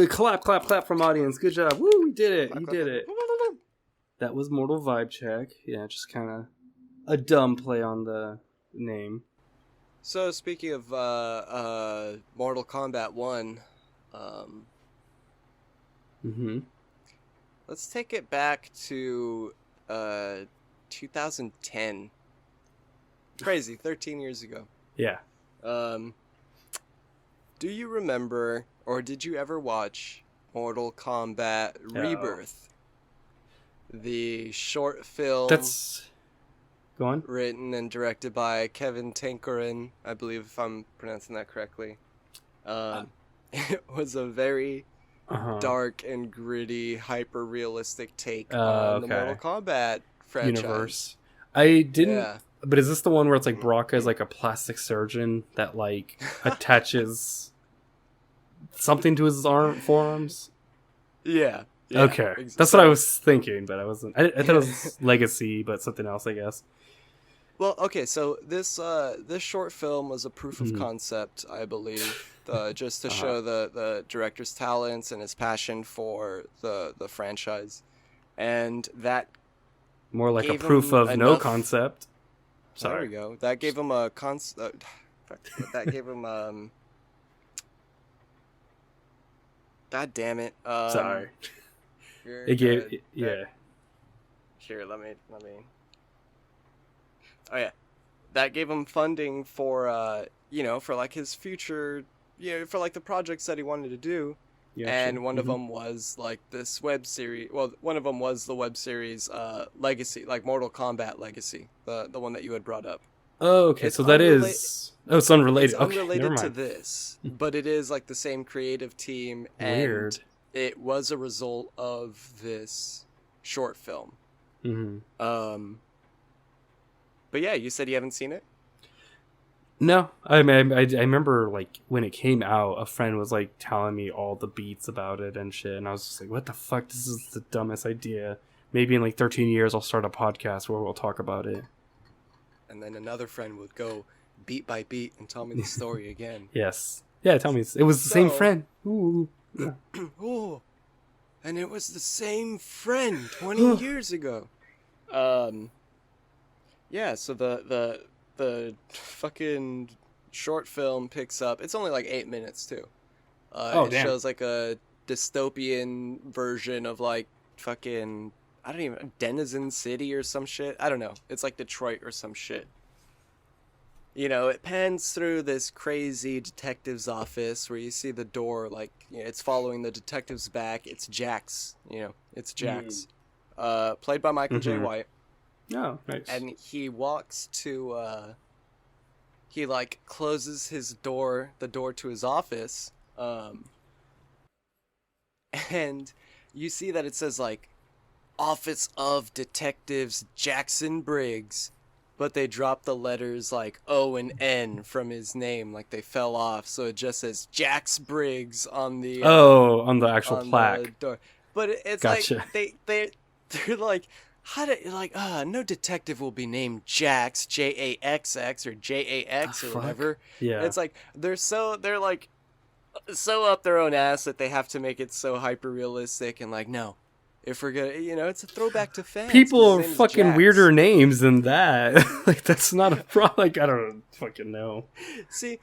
Speaker 1: clap from audience. Good job. Woo, we did it. You did it. That was Mortal Vibe-Khekk. Yeah, just kind of a dumb play on the name.
Speaker 2: So speaking of Mortal Kombat 1, let's take it back to 2010. Crazy, 13 years ago.
Speaker 1: Yeah.
Speaker 2: Do you remember, or did you ever watch Mortal Kombat Rebirth? The short film
Speaker 1: Go on.
Speaker 2: written and directed by Kevin Tankerin, I believe, if I'm pronouncing that correctly. It was a very dark and gritty, hyper-realistic take on the Mortal Kombat franchise.
Speaker 1: Universe. I didn't... Yeah. But is this the one where it's like Baraka is like a plastic surgeon that like attaches something to his forearms?
Speaker 2: Yeah.
Speaker 1: Okay. That's what I was thinking, but I wasn't... I thought it was Legacy, but something else, I guess.
Speaker 2: Well, okay, so this short film was a proof of concept, I believe, just to show the director's talents and his passion for the franchise. And that
Speaker 1: more like a proof of no concept.
Speaker 2: Sorry. There we go. That gave him a that gave him God damn it.
Speaker 1: Sorry. It gave yeah.
Speaker 2: Here, let me. Oh yeah, that gave him funding for for like his future, for like the projects that he wanted to do. Yeah, and one of them was like this web series. Well, one of them was the web series Legacy, like Mortal Kombat Legacy, the one that you had brought up.
Speaker 1: Oh, okay. So that is... Oh, it's unrelated.
Speaker 2: It's unrelated to this, but it is like the same creative team.
Speaker 1: Weird.
Speaker 2: And it was a result of this short film. But yeah, you said you haven't seen it?
Speaker 1: No, I mean, I remember like when it came out, a friend was like telling me all the beats about it and shit, and I was just like, "What the fuck? This is the dumbest idea." Maybe in like 13 years, I'll start a podcast where we'll talk about it.
Speaker 2: And then another friend would go beat by beat and tell me the story again.
Speaker 1: Yes, yeah, tell me it was the same friend. Ooh, yeah.
Speaker 2: Oh, and it was the same friend 20 years ago. Yeah. So the fucking short film picks up. It's only like 8 minutes too. It shows like a dystopian version of like fucking, I don't even, Denizen City or some shit. I don't know. It's like Detroit or some shit. It pans through this crazy detective's office where you see the door, like, it's following the detective's back. It's Jax. It's Jax. Played by Michael J. White.
Speaker 1: Oh, nice.
Speaker 2: And he walks to, he like closes the door to his office, and you see that it says like Office of Detectives Jackson Briggs, but they dropped the letters like O and N from his name, like they fell off, so it just says Jax Briggs on the
Speaker 1: on the actual
Speaker 2: on
Speaker 1: plaque.
Speaker 2: the door. But it's
Speaker 1: Gotcha.
Speaker 2: like they're like, how do like no detective will be named Jax, Jaxx, or Jax or whatever.
Speaker 1: Yeah.
Speaker 2: It's like they're like so up their own ass that they have to make it so hyper realistic and like, no, if we're gonna, it's a throwback to fans.
Speaker 1: People are fucking weirder names than that. Like, that's not a problem. Like, I don't fucking know.
Speaker 2: See,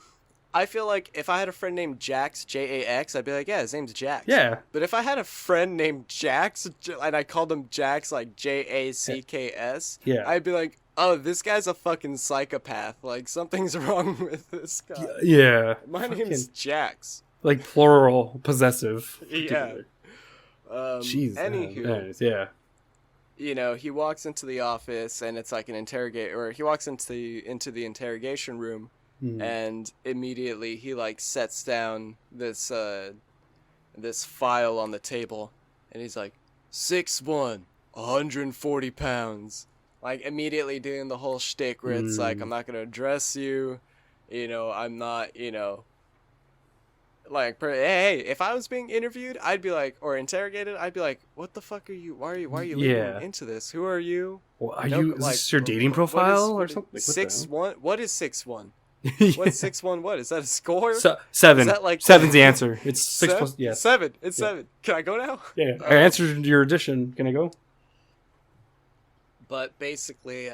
Speaker 2: I feel like if I had a friend named Jax, Jax, I'd be like, yeah, his name's Jax.
Speaker 1: Yeah.
Speaker 2: But if I had a friend named Jax and I called him Jax, like Jacks,
Speaker 1: yeah,
Speaker 2: I'd be like, oh, this guy's a fucking psychopath. Like, something's wrong with this guy.
Speaker 1: Yeah.
Speaker 2: My name's Jax.
Speaker 1: Like, plural, possessive.
Speaker 2: Yeah.
Speaker 1: Jeez.
Speaker 2: Anywho,
Speaker 1: yeah.
Speaker 2: He walks into the office and it's like he walks into the interrogation room, and immediately he like sets down this file on the table, and he's like 6'1", 140 pounds, like immediately doing the whole shtick where it's like, I'm not gonna address you, I'm not, like, hey, if I was being interviewed, I'd be like, or interrogated, I'd be like, what the fuck are you? Why are you leading into this? Who are you?
Speaker 1: Well, is this your dating profile or something?
Speaker 2: 6'1"? What is 6'1"? What's 6'1"? What is that a score?
Speaker 1: 7.
Speaker 2: Is that like
Speaker 1: 7's the answer. It's 6 plus. Yeah.
Speaker 2: 7. It's 7. Can I go now?
Speaker 1: Yeah. I answered your addition. Can I go?
Speaker 2: But basically,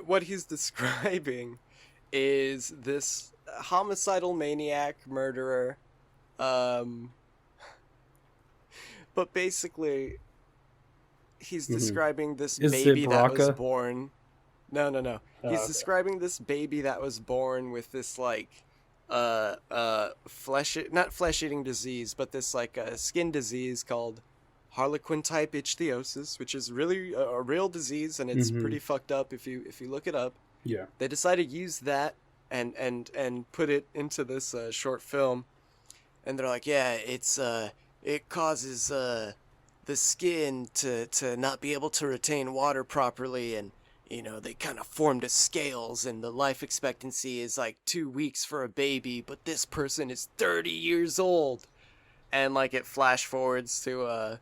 Speaker 2: what he's describing is this homicidal maniac murderer, but basically he's describing this baby that was born. No. He's describing this baby that was born with this like not flesh-eating disease, but this like skin disease called Harlequin type ichthyosis, which is really a real disease, and it's pretty fucked up if you look it up.
Speaker 1: Yeah.
Speaker 2: They decided to use that and put it into this short film, and they're like, yeah, it causes the skin to not be able to retain water properly, and they kind of formed as scales, and the life expectancy is like 2 weeks for a baby, but this person is 30 years old, and like it flash forwards to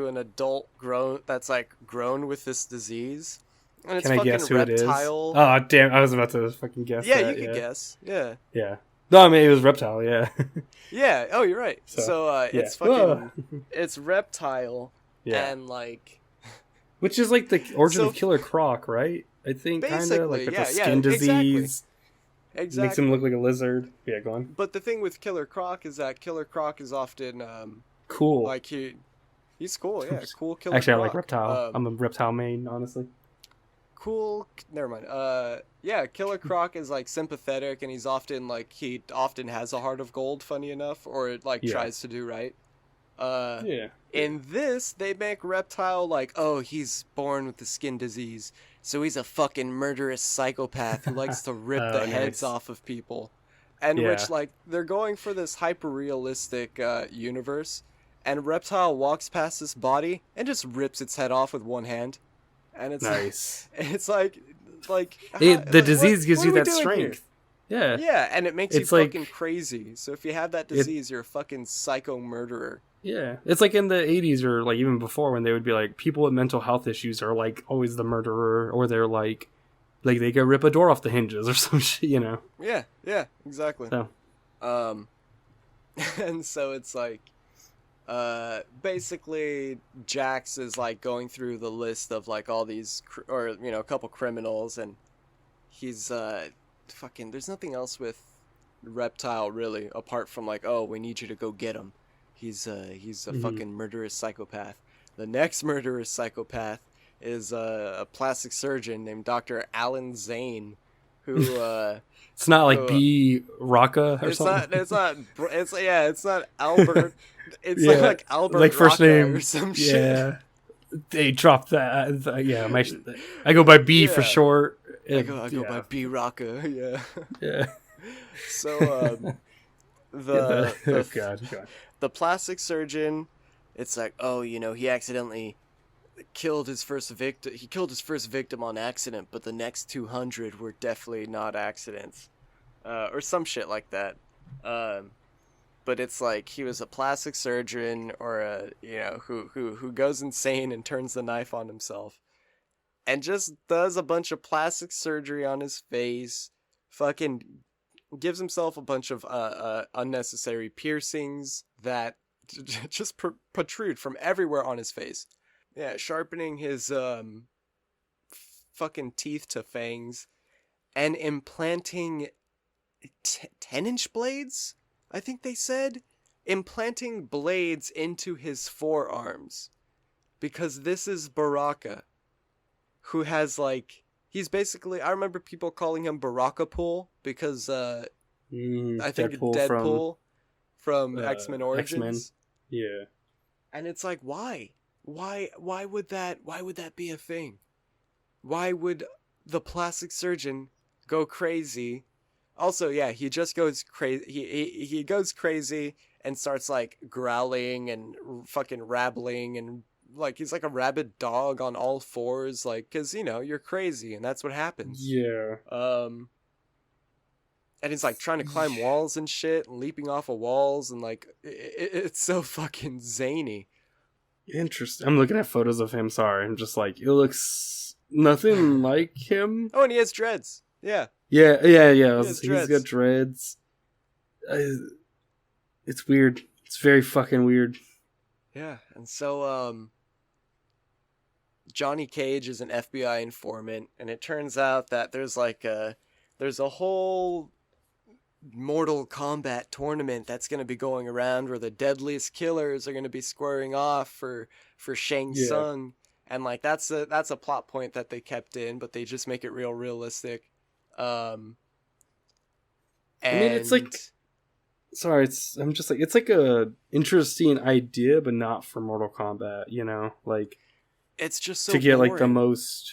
Speaker 2: an adult grown with this disease. And it's
Speaker 1: Can I guess who
Speaker 2: Reptile.
Speaker 1: it is? Oh, damn. I was about to fucking guess
Speaker 2: Yeah,
Speaker 1: that.
Speaker 2: you could guess. Yeah.
Speaker 1: Yeah. No, I mean, it was Reptile, yeah.
Speaker 2: Yeah. Oh, you're right. So it's fucking... It's Reptile.
Speaker 1: Yeah.
Speaker 2: And, like...
Speaker 1: Which is, like, the origin of Killer Croc, right? I think, kind of. Like, the skin disease.
Speaker 2: Exactly.
Speaker 1: Makes him look like a lizard. Yeah, go on.
Speaker 2: But the thing with Killer Croc is that Killer Croc is often...
Speaker 1: cool.
Speaker 2: Like, he's cool, yeah. Cool Killer
Speaker 1: Actually,
Speaker 2: Croc.
Speaker 1: I like Reptile. I'm a Reptile main, honestly.
Speaker 2: Cool. Never mind. Yeah, Killer Croc is like sympathetic, and he often has a heart of gold. Funny enough, or it tries to do right. In this, they make Reptile like, oh, he's born with the skin disease, so he's a fucking murderous psychopath who likes to rip the heads off of people, and which like they're going for this hyper realistic universe, and Reptile walks past this body and just rips its head off with one hand. And it's
Speaker 1: nice.
Speaker 2: The
Speaker 1: disease gives you that strength. Here?
Speaker 2: Yeah, and it makes you fucking crazy. So if you have that disease, you're a fucking psycho murderer.
Speaker 1: Yeah, it's like in the 80s or like even before when they would be like, people with mental health issues are like always the murderer, or they're like they could rip a door off the hinges or some shit,
Speaker 2: Yeah, exactly.
Speaker 1: So,
Speaker 2: and so it's like, basically Jax is like going through the list of like all these a couple criminals, and he's there's nothing else with Reptile really apart from like, oh, we need you to go get him. He's a fucking murderous psychopath. The next murderous psychopath is a plastic surgeon named Dr. Alan Zane, who
Speaker 1: it's not like B. Rocca or something.
Speaker 2: It's not Albert. It's like Albert,
Speaker 1: like first
Speaker 2: Rocca
Speaker 1: name
Speaker 2: or some shit.
Speaker 1: Yeah, they dropped that. Yeah, I go by B for short.
Speaker 2: I go by B. Rocca. Yeah.
Speaker 1: Yeah.
Speaker 2: So the
Speaker 1: God.
Speaker 2: the plastic surgeon, it's like, oh, he accidentally killed his first victim. He killed his first victim on accident, but the next 200 were definitely not accidents, or some shit like that. But it's like he was a plastic surgeon, or who goes insane and turns the knife on himself, and just does a bunch of plastic surgery on his face. Fucking gives himself a bunch of unnecessary piercings that just protrude from everywhere on his face. Yeah, sharpening his fucking teeth to fangs, and implanting 10-inch blades, I think they said, implanting blades into his forearms, because this is Baraka, who has he's basically, I remember people calling him Baraka Pool, because I think Deadpool from X-Men Origins.
Speaker 1: X-Men. Yeah.
Speaker 2: And it's like, why would that be a thing? Why would the plastic surgeon go crazy? Also, yeah, he just goes crazy. He goes crazy and starts growling and fucking rabbling, and he's like a rabid dog on all fours, cause you're crazy and that's what happens.
Speaker 1: Yeah.
Speaker 2: And he's trying to climb walls and shit, and leaping off of walls, and it's so fucking zany.
Speaker 1: Interesting. I'm looking at photos of him. Sorry, I'm just it looks nothing like him.
Speaker 2: Oh, and he has dreads. Yeah.
Speaker 1: Yeah. He's got dreads. It's weird. It's very fucking weird.
Speaker 2: Yeah, and so Johnny Cage is an FBI informant, and it turns out that there's a whole Mortal Kombat tournament that's going to be going around, where the deadliest killers are going to be squaring off for Shang Tsung, and that's a plot point that they kept in, but they just make it real realistic.
Speaker 1: I mean, it's sorry, it's a interesting idea, but not for Mortal Kombat,
Speaker 2: it's just so
Speaker 1: to get
Speaker 2: boring.
Speaker 1: The most.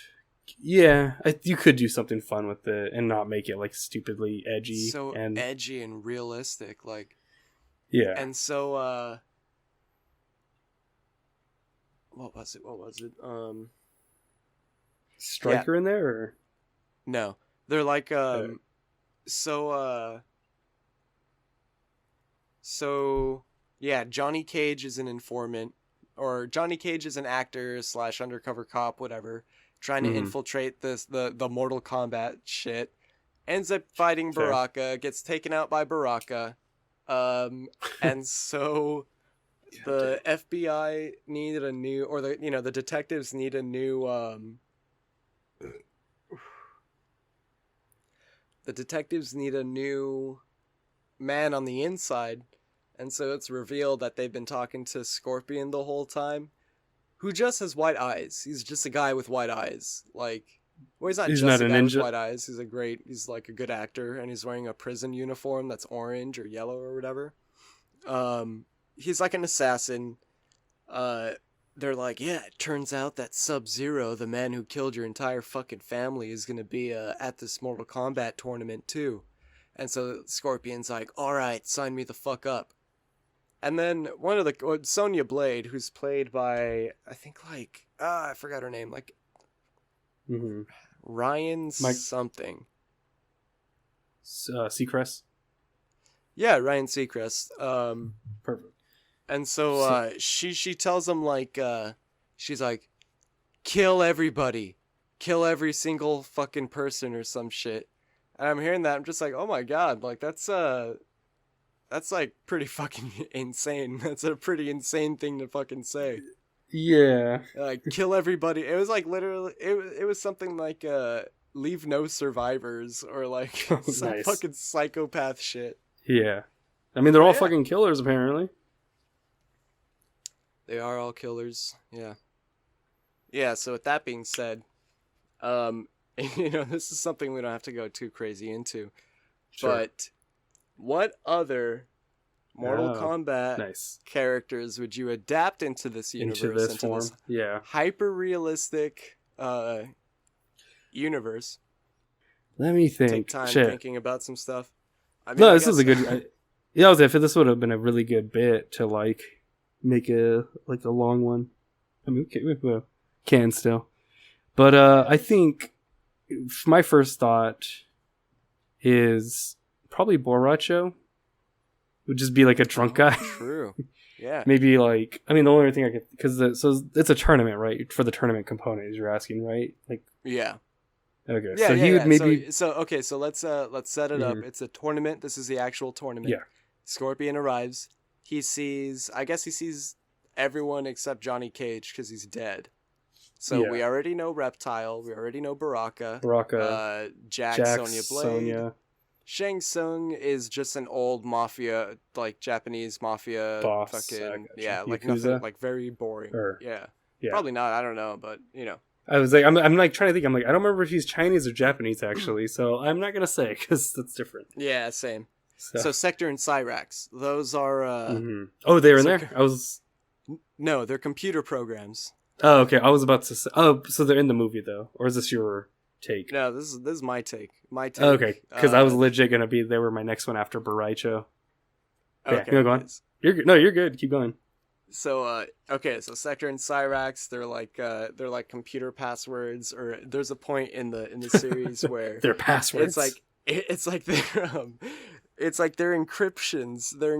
Speaker 1: Yeah, you could do something fun with it and not make it stupidly edgy.
Speaker 2: So edgy and realistic,
Speaker 1: yeah.
Speaker 2: And so what was it?
Speaker 1: Striker in there, or
Speaker 2: no? They're so yeah, Johnny Cage is an informant, or Johnny Cage is an actor / undercover cop, whatever, trying to infiltrate the Mortal Kombat shit. Ends up fighting Baraka, gets taken out by Baraka, and so the FBI needed a new, or the detectives need a new the detectives need a new man on the inside, and so it's revealed that they've been talking to Scorpion the whole time, who just has white eyes. He's just a guy with white eyes. He's not just a guy with white eyes. He's a good actor, and he's wearing a prison uniform that's orange or yellow or whatever. He's like an assassin. They're like, yeah, it turns out that Sub-Zero, the man who killed your entire fucking family, is going to be at this Mortal Kombat tournament too. And so Scorpion's like, all right, sign me the fuck up. And then Sonya Blade, who's played by, I think I forgot her name, Ryan something.
Speaker 1: Seacrest?
Speaker 2: Yeah, Ryan Seacrest.
Speaker 1: Perfect.
Speaker 2: And so she tells him she's like, kill everybody, kill every single fucking person or some shit. And I'm hearing that, I'm just like, oh my god, that's pretty fucking insane. That's a pretty insane thing to fucking say.
Speaker 1: Yeah.
Speaker 2: Kill everybody. It was literally, it was something leave no survivors, or some
Speaker 1: nice.
Speaker 2: fucking psychopath shit.
Speaker 1: Yeah. I mean, they're all fucking killers, apparently.
Speaker 2: They are all killers. Yeah. Yeah, so with that being said, this is something we don't have to go too crazy into. Sure. But what other Mortal Kombat characters would you adapt into this universe?
Speaker 1: Into this form? Yeah.
Speaker 2: Hyper-realistic universe.
Speaker 1: Let me think.
Speaker 2: Take time thinking about some stuff.
Speaker 1: This is a good... Yeah, I was if this would have been a really good bit to like make a long one. I mean, we can still, but I think my first thought is probably Borracho would just be like a drunk guy.
Speaker 2: True. Yeah.
Speaker 1: Maybe like the only thing I could because so it's a tournament, right? For the tournament component, you're asking, right? Like
Speaker 2: yeah.
Speaker 1: Okay.
Speaker 2: Yeah,
Speaker 1: so he would maybe
Speaker 2: so let's set it up. It's a tournament. This is the actual tournament.
Speaker 1: Yeah.
Speaker 2: Scorpion arrives. He sees everyone except Johnny Cage because he's dead. So we already know Reptile. We already know Baraka. Jax, Sonya Blade.
Speaker 1: Sonya.
Speaker 2: Shang Tsung is just an old mafia, like Japanese mafia
Speaker 1: boss.
Speaker 2: Fucking like
Speaker 1: Yakuza?
Speaker 2: nothing, like very boring. Yeah. Probably not. I don't know, but you know.
Speaker 1: I was like, I'm like trying to think. I'm like, I don't remember if he's Chinese or Japanese actually, so I'm not gonna say because that's different.
Speaker 2: Yeah, same. So Sector and Cyrax, those are.
Speaker 1: Oh, they're in there. I was.
Speaker 2: No, they're computer programs.
Speaker 1: Oh, okay. I was about to say. Oh, so they're in the movie though, or is this your take?
Speaker 2: No, this is my take. My take.
Speaker 1: Okay, because I was legit gonna be. They were my next one after Baraicho.
Speaker 2: Okay,
Speaker 1: go on. You're good. No, you're good. Keep going.
Speaker 2: So so Sector and Cyrax, they're like computer passwords, or there's a point in the series where
Speaker 1: they're passwords.
Speaker 2: It's like they're encryptions. They're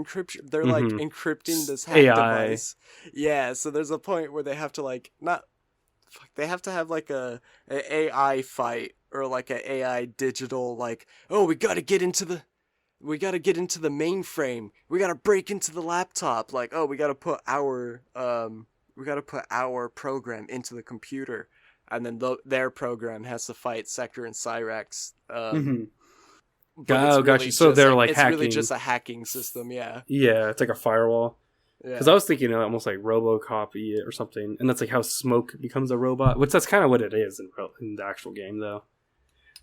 Speaker 2: like encrypting this hack device. Yeah, so there's a point where they have to they have to have like a AI fight or like a AI digital we gotta get into the mainframe. We gotta break into the laptop. We gotta put our program into the computer, and then their program has to fight Sector and Cyrax.
Speaker 1: Gotcha. So they're like
Speaker 2: it's
Speaker 1: hacking.
Speaker 2: It's really just a hacking system. Yeah.
Speaker 1: Yeah, it's like a firewall. Because I was thinking almost like RoboCop or something, and that's like how Smoke becomes a robot, which that's kind of what it is in the actual game, though.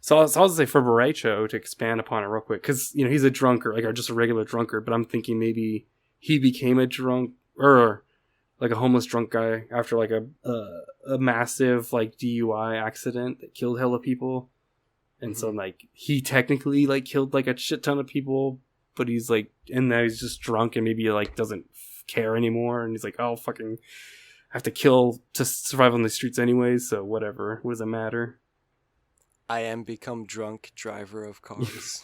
Speaker 1: So I was going to say for Baraicho, to expand upon it real quick, because he's a drunkard, or just a regular drunkard, but I'm thinking maybe he became a drunk or like a homeless drunk guy after like a massive like DUI accident that killed hella people, and so like he technically like killed like a shit ton of people, but he's like, and now he's just drunk and maybe like doesn't care anymore, and he's like, oh fucking I have to kill to survive on the streets anyways, so whatever, what does it matter?
Speaker 2: I am become drunk driver of cars.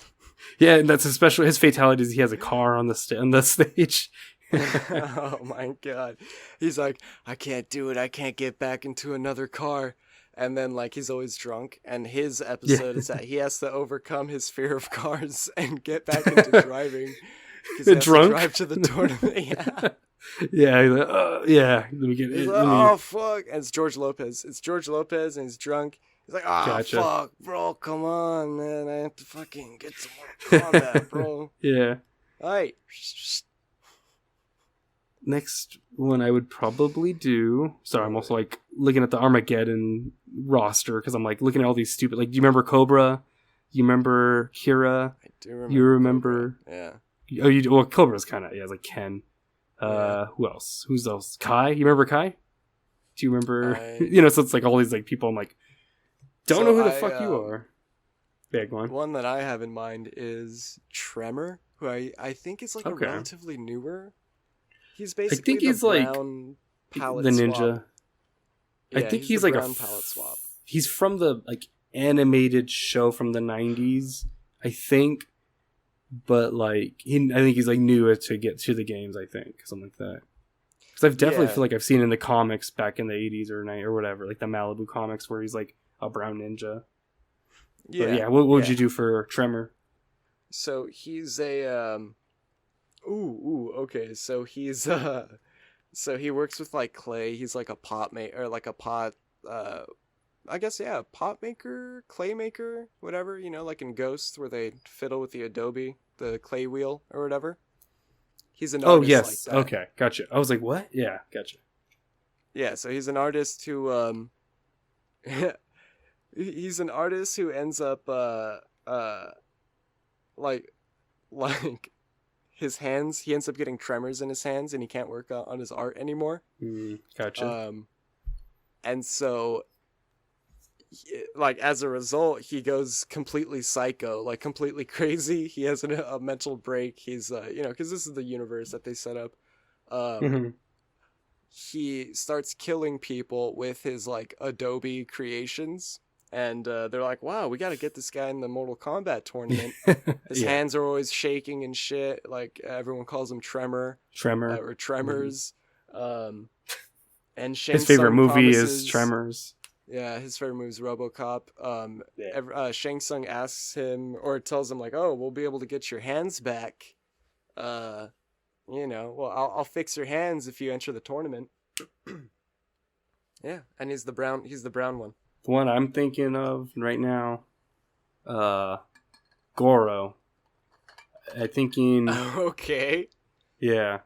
Speaker 1: Yeah, and that's especially his fatality is he has a car on the stage.
Speaker 2: Oh my god. He's like, I can't do it, I can't get back into another car. And then he's always drunk, and his episode is that he has to overcome his fear of cars and get back into driving. Because he has to drive to the tournament.
Speaker 1: Yeah. He's like, yeah. Let me get
Speaker 2: it. Oh fuck! And it's George Lopez. And he's drunk. He's like, fuck, bro, come on, man. I have to fucking get some more combat, bro.
Speaker 1: Yeah.
Speaker 2: Alright.
Speaker 1: Next one I would probably do... Sorry, I'm also like looking at the Armageddon roster because I'm like looking at all these stupid... Like, do you remember Cobra? You remember Kira?
Speaker 2: I do remember.
Speaker 1: You remember...
Speaker 2: Cobra. Yeah.
Speaker 1: Oh, you do? Well, Cobra's kind of... Yeah, it's like Ken. Who else? Who's else? Kai? You remember Kai? Do you remember... so it's like all these like people I'm like... Don't know who the fuck you are. Big one.
Speaker 2: One that I have in mind is Tremor, who I think is a relatively newer. He's basically brown palette
Speaker 1: the ninja.
Speaker 2: Swap.
Speaker 1: I think he's like
Speaker 2: brown palette swap.
Speaker 1: He's from the animated show from the 90s, I think. But I think he's new to get to the games, I think, something like that. Because I've definitely feel like I've seen in the comics back in the 80s or whatever, like the Malibu comics where he's like a brown ninja. Yeah. But yeah. What would you do for Tremor?
Speaker 2: So he's a okay. So he's so he works with clay. He's like a pot maker, or like a pot I guess pot maker, clay maker, whatever, like in Ghost where they fiddle with the Adobe, the clay wheel or whatever. He's an artist. Oh yes. Like that.
Speaker 1: Okay, gotcha. I was like, what? Yeah, gotcha.
Speaker 2: Yeah, so he's an artist who he's an artist who ends up like his hands, he ends up getting tremors in his hands and he can't work on his art anymore.
Speaker 1: Gotcha.
Speaker 2: And so like as a result, he goes completely psycho, like completely crazy. He has a mental break. He's because this is the universe that they set up. Um,
Speaker 1: Mm-hmm.
Speaker 2: he starts killing people with his like Adobe creations. And they're like, wow, we got to get this guy in the Mortal Kombat tournament. His
Speaker 1: Yeah.
Speaker 2: hands are always shaking and shit. Like everyone calls him Tremor
Speaker 1: Tremor.
Speaker 2: or Tremors. And
Speaker 1: His
Speaker 2: Shang
Speaker 1: favorite
Speaker 2: Tsung
Speaker 1: movie is
Speaker 2: promises.
Speaker 1: Tremors.
Speaker 2: Yeah, his favorite movie is RoboCop.
Speaker 1: Yeah.
Speaker 2: Shang Tsung asks him or tells him like, "Oh, we'll be able to get your hands back. Uh, well, I'll fix your hands if you enter the tournament." Yeah, and he's the brown. He's the brown one.
Speaker 1: The one I'm thinking of right now, Goro. I'm thinking,
Speaker 2: Okay.
Speaker 1: yeah.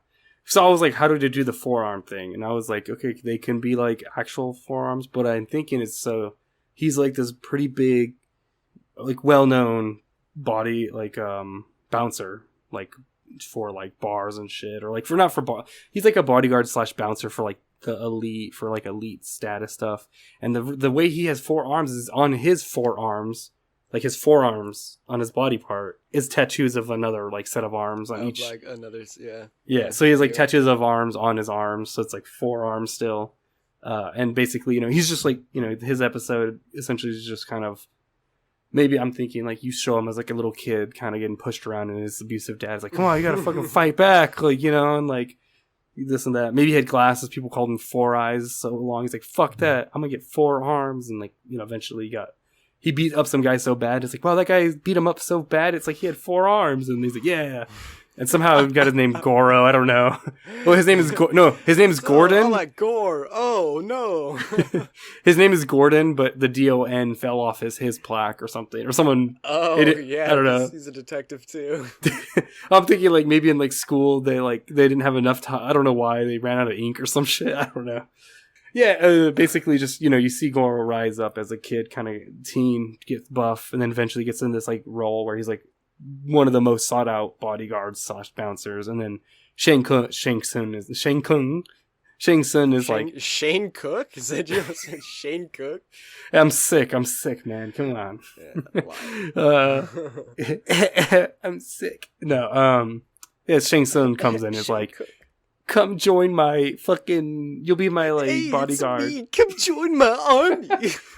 Speaker 1: So I was like, how do they do the forearm thing? And I was like, okay, they can be like actual forearms, but I'm thinking it's so he's like this pretty big, like well-known body, like bouncer, like for like bars and shit, or like for not for bar. He's like a bodyguard slash bouncer for like the elite for like elite status stuff. And the way he has forearms is on his forearms. Like his forearms on his body part is tattoos of another like set of arms on each.
Speaker 2: Like another, yeah.
Speaker 1: Yeah, so he has like tattoos of arms on his arms, so it's like forearms still. And basically, he's just like, his episode essentially is just kind of, maybe I'm thinking like you show him as like a little kid kind of getting pushed around and his abusive dad's like, come on, you gotta fucking fight back, like, and like this and that. Maybe he had glasses, people called him Four Eyes so long, he's like, fuck that, I'm gonna get four arms, and like, eventually he beat up some guy so bad. It's like, wow, that guy beat him up so bad. It's like he had four arms, and he's like, yeah. And somehow he got his name Goro. I don't know. Well, his name is his name is Gordon.
Speaker 2: Oh, like Gore. Oh no.
Speaker 1: His name is Gordon, but the DON fell off his plaque or something, or someone.
Speaker 2: Oh yeah,
Speaker 1: I don't know.
Speaker 2: He's a detective too.
Speaker 1: I'm thinking like maybe in like school they didn't have enough time. I don't know why they ran out of ink or some shit. I don't know. Yeah, basically just, you see Goro rise up as a kid, kind of teen, gets buff, and then eventually gets in this, like, role where he's, like, one of the most sought-out bodyguards slash bouncers, and then Shang Tsung is, like...
Speaker 2: Shane Cook? Is that you said Shane Cook?
Speaker 1: I'm sick, man, come on.
Speaker 2: Yeah,
Speaker 1: I'm sick. No, yeah, Shang Tsung comes in and is like... Cook. Come join my fucking... You'll be my, like, bodyguard.
Speaker 2: It's me. Come join my army.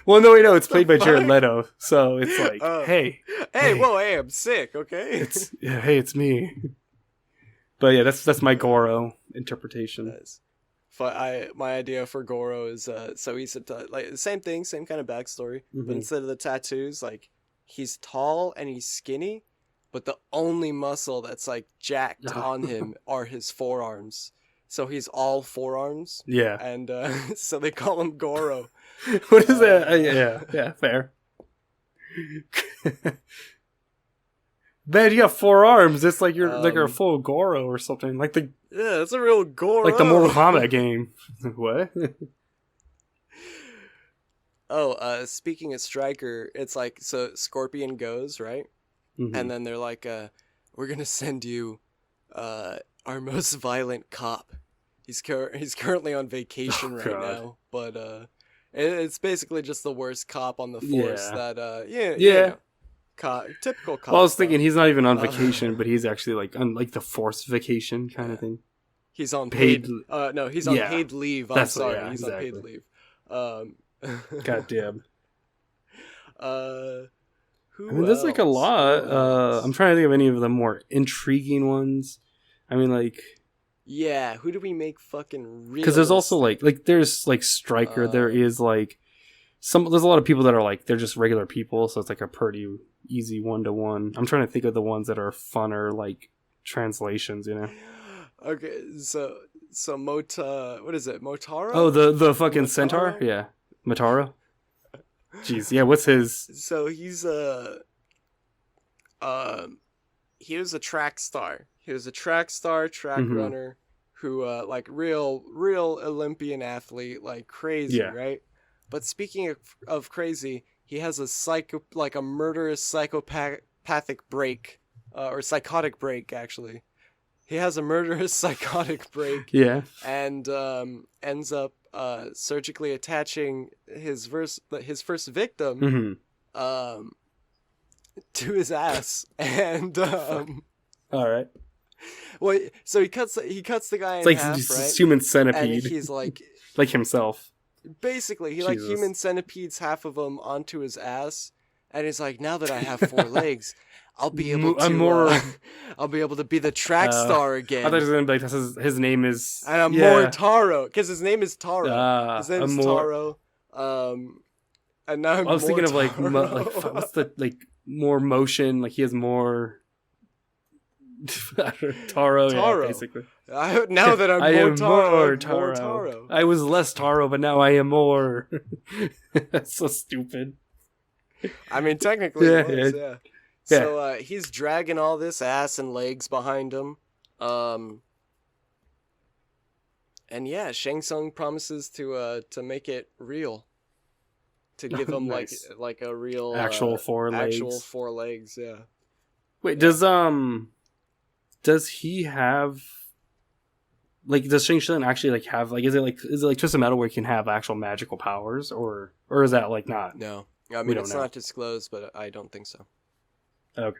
Speaker 1: Well, no, it's played by Jared Leto. So it's like, hey.
Speaker 2: Whoa, hey, I'm sick, okay?
Speaker 1: It's me. But yeah, that's my Goro interpretation.
Speaker 2: Nice. My idea for Goro is, so he's like the same thing, same kind of backstory. Mm-hmm. But instead of the tattoos, like, he's tall and he's skinny, but the only muscle that's, like, jacked on him are his forearms. So he's all forearms.
Speaker 1: Yeah.
Speaker 2: And so they call him Goro.
Speaker 1: What is that? Yeah, fair. Man, you got four arms. It's like you're like a full Goro or something. Like
Speaker 2: yeah, it's a real Goro.
Speaker 1: Like the Mortal Kombat game. What?
Speaker 2: Speaking of Stryker, it's like, so Scorpion goes, right? Mm-hmm. And then they're like, we're going to send you our most violent cop. He's currently on vacation now, but it's basically just the worst cop on the force that, typical cop.
Speaker 1: Well, I was thinking he's not even on vacation, but he's actually like on like the forced vacation kind of thing.
Speaker 2: He's on paid he's on paid leave. I'm sorry. He's
Speaker 1: exactly.
Speaker 2: on paid leave.
Speaker 1: Goddamn.
Speaker 2: There's
Speaker 1: like a lot. I'm trying to think of any of the more intriguing ones. I mean, like...
Speaker 2: Yeah, who do we make fucking real?
Speaker 1: Because there's also, like there's, like, Stryker. There is, like... There's a lot of people that are, like, they're just regular people, so it's, like, a pretty easy one-to-one. I'm trying to think of the ones that are funner, like, translations,
Speaker 2: Okay, so what is it? Motaro?
Speaker 1: Oh, the fucking Motaro? Centaur? Yeah. Motaro? Jeez, yeah, what's his...
Speaker 2: So he's he was a track star. He was a track star, track runner, who like real Olympian athlete, like crazy, right? But speaking of crazy, he has a murderous psychopathic break, or psychotic break actually. He has a murderous psychotic break.
Speaker 1: Yeah.
Speaker 2: And ends up surgically attaching his first victim to his ass, and
Speaker 1: all right.
Speaker 2: Well, so he cuts the guy
Speaker 1: It's
Speaker 2: in
Speaker 1: like
Speaker 2: half,
Speaker 1: this
Speaker 2: right?
Speaker 1: human centipede.
Speaker 2: And he's like,
Speaker 1: like himself.
Speaker 2: Basically, he
Speaker 1: Jesus.
Speaker 2: like human centipedes half of him onto his ass, and he's like, now that I have 4 legs, I'll be able to. I'll be able to be the track star again.
Speaker 1: I thought he was gonna be like, his name is.
Speaker 2: And I'm more Taro, because his name is Taro. His name is
Speaker 1: Taro.
Speaker 2: And now I
Speaker 1: was thinking of like what's the like more motion? Like he has more. Taro, yeah, basically.
Speaker 2: Now that I'm more Taro.
Speaker 1: I was less Taro, but now I am more. That's so stupid.
Speaker 2: I mean, technically, yeah. So he's dragging all this ass and legs behind him. And yeah, Shang Tsung promises to make it real. To give him nice. like a real
Speaker 1: actual 4 legs.
Speaker 2: Actual 4 legs, yeah.
Speaker 1: Wait, does he have like does Shang Tsung actually like have like is it like Twisted Metal where he can have actual magical powers or is that like not?
Speaker 2: No. I mean it's not disclosed, but I don't think so.
Speaker 1: Okay.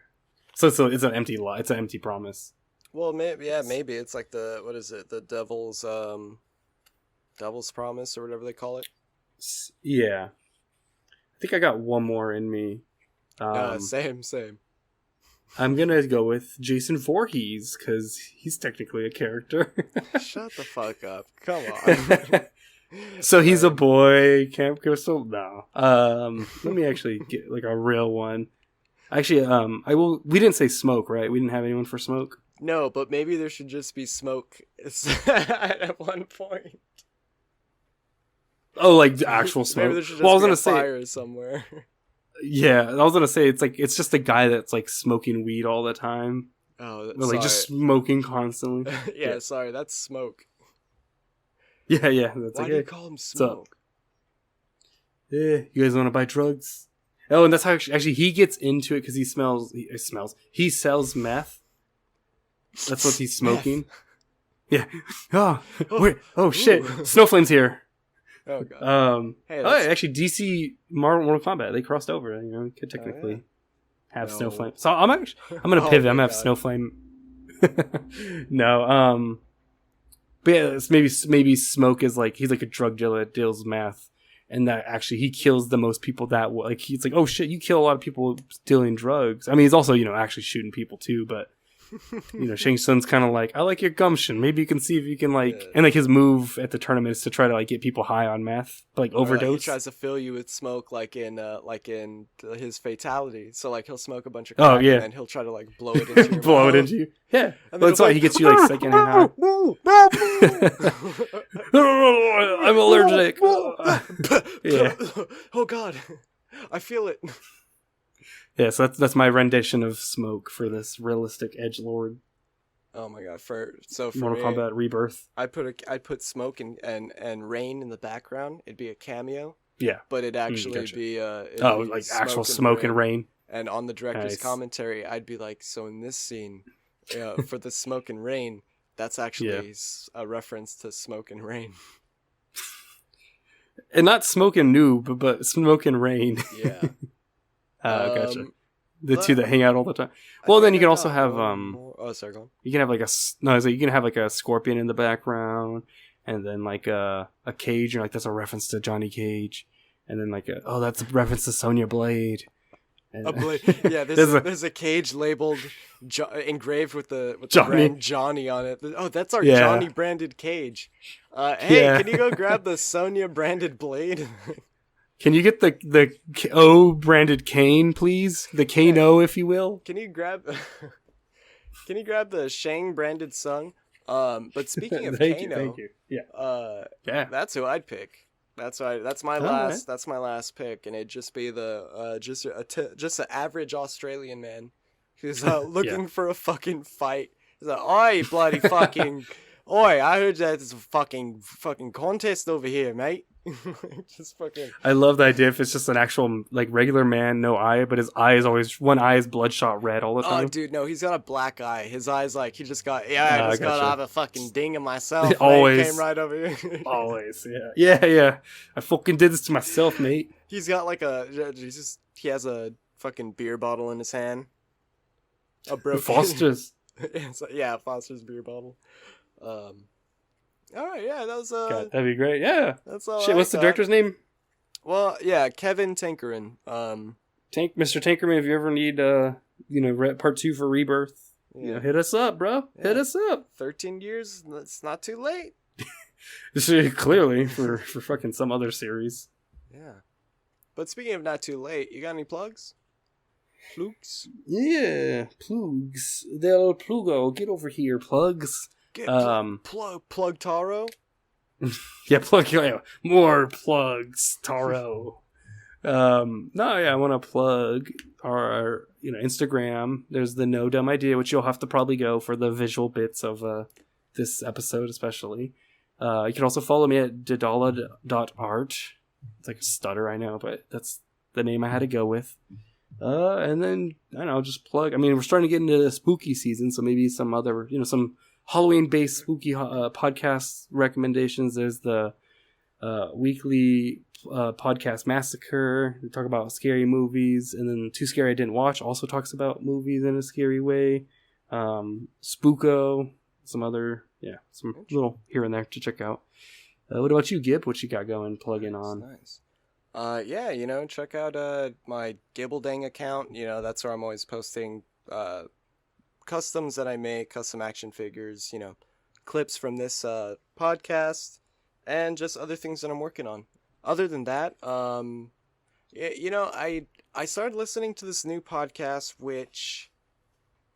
Speaker 1: So it's an empty lie. It's an empty promise.
Speaker 2: Well, maybe it's like the devil's promise or whatever they call it.
Speaker 1: Yeah. I think I got one more in me.
Speaker 2: Same.
Speaker 1: I'm gonna go with Jason Voorhees because he's technically a character.
Speaker 2: Shut the fuck up! Come on.
Speaker 1: So he's a boy. Camp Crystal? No. Let me actually get like a real one. Actually, we didn't say Smoke, right? We didn't have anyone for Smoke.
Speaker 2: No, but maybe there should just be Smoke at one point.
Speaker 1: Oh, like the actual Smoke.
Speaker 2: Maybe there should just be a fire somewhere.
Speaker 1: Yeah, I was gonna say it's just a guy that's like smoking weed all the time.
Speaker 2: Oh,
Speaker 1: or like just smoking constantly.
Speaker 2: Yeah, sorry, that's Smoke.
Speaker 1: Yeah. That's
Speaker 2: Why do you call him Smoke?
Speaker 1: Yeah, you guys want to buy drugs? Oh, and that's how actually he gets into it because he sells meth. That's what he's smoking. Yeah. Oh, wait. Oh shit! Snowflame's here.
Speaker 2: Oh god.
Speaker 1: Actually, DC Mortal Kombat, they crossed over. You know, we could technically have Snowflame. So I'm gonna pivot. I'm gonna have Snowflame. No. But yeah, maybe Smoke is like he's like a drug dealer that deals meth, and that actually he kills the most people that way. Like he's like, oh shit, you kill a lot of people dealing drugs. I mean, he's also actually shooting people too, but. Shang Tsung's kind of like, I like your gumption. Maybe you can see if you can and like his move at the tournament is to try to like get people high on meth, like overdose.
Speaker 2: He tries to fill you with smoke, like in his fatality. So like he'll smoke a bunch of crack, and then he'll try to like blow it into your
Speaker 1: blow
Speaker 2: mouth.
Speaker 1: it into you. Yeah, that's why he gets you like second hand high. I'm allergic. Yeah.
Speaker 2: Oh god, I feel it.
Speaker 1: Yeah, so that's my rendition of Smoke for this realistic edgelord.
Speaker 2: Oh my god! For
Speaker 1: Mortal Kombat Rebirth,
Speaker 2: I'd put Smoke and Rain in the background. It'd be a cameo.
Speaker 1: Yeah,
Speaker 2: but it'd actually be
Speaker 1: like actual Smoke and Rain.
Speaker 2: And on the director's commentary, I'd be like, so in this scene, for the Smoke and Rain, that's actually a reference to Smoke and Rain.
Speaker 1: And not Smoke and Noob, but Smoke and Rain.
Speaker 2: Yeah.
Speaker 1: Gotcha. The two that hang out all the time. Well, then you can also have
Speaker 2: sorry, go on.
Speaker 1: You can have like you can have like a scorpion in the background, and then like a cage, and like that's a reference to Johnny Cage, and then like that's a reference to Sonya Blade.
Speaker 2: A blade. Yeah, there's a cage labeled engraved with the brand Johnny on it. Oh, that's our Johnny branded cage. Hey, can you go grab the Sonya branded blade?
Speaker 1: Can you get the O branded cane, please? The Kano, if you will.
Speaker 2: Can you grab the Shang branded Sung? But speaking of
Speaker 1: thank
Speaker 2: Kano,
Speaker 1: you. Yeah.
Speaker 2: That's who I'd pick. That's my last pick, and it'd just be the just an average Australian man who's looking for a fucking fight. He's like, "Oi, bloody fucking Oi, I heard that there's a fucking contest over here, mate. Just fucking.
Speaker 1: I love the idea if it's just an actual like regular man, no eye, but his eye is always one eye is bloodshot red all the time.
Speaker 2: Oh, dude, no, he's got a black eye. His eye's like he just got. Yeah, I just got out of a fucking ding of myself.
Speaker 1: Always
Speaker 2: came right over here.
Speaker 1: Always, yeah. I fucking did this to myself, mate.
Speaker 2: He's got like he has a fucking beer bottle in his hand. A broken
Speaker 1: Foster's.
Speaker 2: Yeah, Foster's beer bottle. All right, yeah, that was
Speaker 1: God, that'd be great. Yeah,
Speaker 2: that's all.
Speaker 1: Shit, what's the director's name?
Speaker 2: Well, yeah, Kevin Tankerin.
Speaker 1: Mr. Tankerman. If you ever need, part 2 for Rebirth, hit us up, bro. Yeah. Hit us up.
Speaker 2: 13 years. It's not too late.
Speaker 1: Clearly for fucking some other series.
Speaker 2: Yeah. But speaking of not too late, you got any plugs? Plugs?
Speaker 1: Yeah, plugs. Del Plugo. Get over here, plugs.
Speaker 2: Plug Taro.
Speaker 1: Yeah, more plugs, Taro. I want to plug our Instagram. There's the No Dumb Idea, which you'll have to probably go for the visual bits of this episode, especially. You can also follow me at didala.art. It's like a stutter, I know, but that's the name I had to go with. And then I don't know, just plug. I mean, we're starting to get into the spooky season, so maybe some other, some Halloween-based spooky podcast recommendations. There's the weekly podcast Massacre. We talk about scary movies, and then Too Scary I Didn't Watch also talks about movies in a scary way. Spooko, some little here and there to check out. What about you, Gib? What you got going, plugging on?
Speaker 2: Nice. Check out my Gibble-Dang account. That's where I'm always posting customs that I make, custom action figures, clips from this podcast, and just other things that I'm working on. Other than that, I started listening to this new podcast, which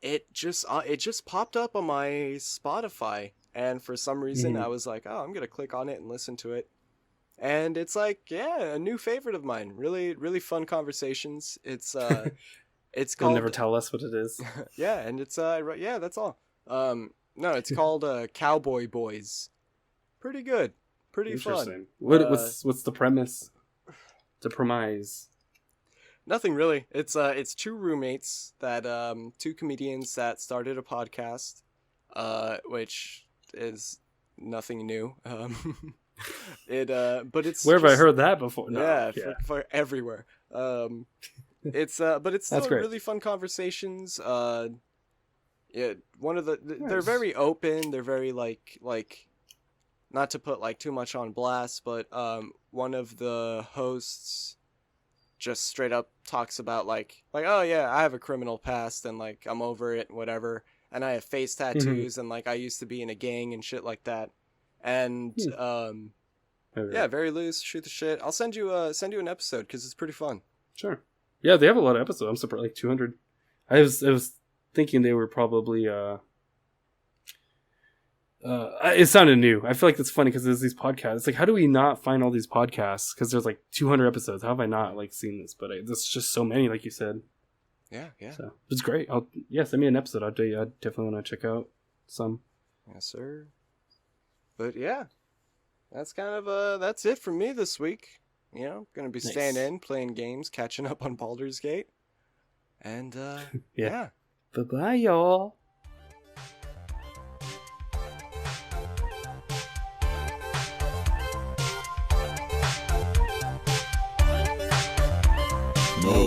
Speaker 2: it just popped up on my Spotify, and for some reason I was like, oh, I'm gonna click on it and listen to it. And it's like, a new favorite of mine. Really, really fun conversations. It's called.
Speaker 1: You'll never tell us what it is.
Speaker 2: Yeah, and it's that's all. No, it's called Cowboy Boys. Pretty good. Pretty fun.
Speaker 1: What's the premise? The premise?
Speaker 2: Nothing really. It's two roommates two comedians that started a podcast, which is nothing new. But it's
Speaker 1: where have I heard that before?
Speaker 2: No, for everywhere. But it's still really fun conversations. They're very open. They're very like, not to put too much on blast, but one of the hosts just straight up talks about oh yeah, I have a criminal past and I'm over it, whatever, and I have face tattoos and I used to be in a gang and shit like that. And very loose, shoot the shit. I'll send you an episode because it's pretty fun.
Speaker 1: Sure. Yeah, they have a lot of episodes. I'm surprised 200. I was thinking they were probably it sounded new. I feel like that's funny because there's these podcasts. It's how do we not find all these podcasts? Because there's 200 episodes. How have I not seen this? But there's just so many, like you said.
Speaker 2: Yeah.
Speaker 1: So it's great. Send me an episode. I definitely want to check out some.
Speaker 2: Yes, sir. But yeah, that's kind of that's it for me this week. Gonna be staying in, playing games, catching up on Baldur's Gate, and yeah.
Speaker 1: Bye-bye, y'all.
Speaker 3: No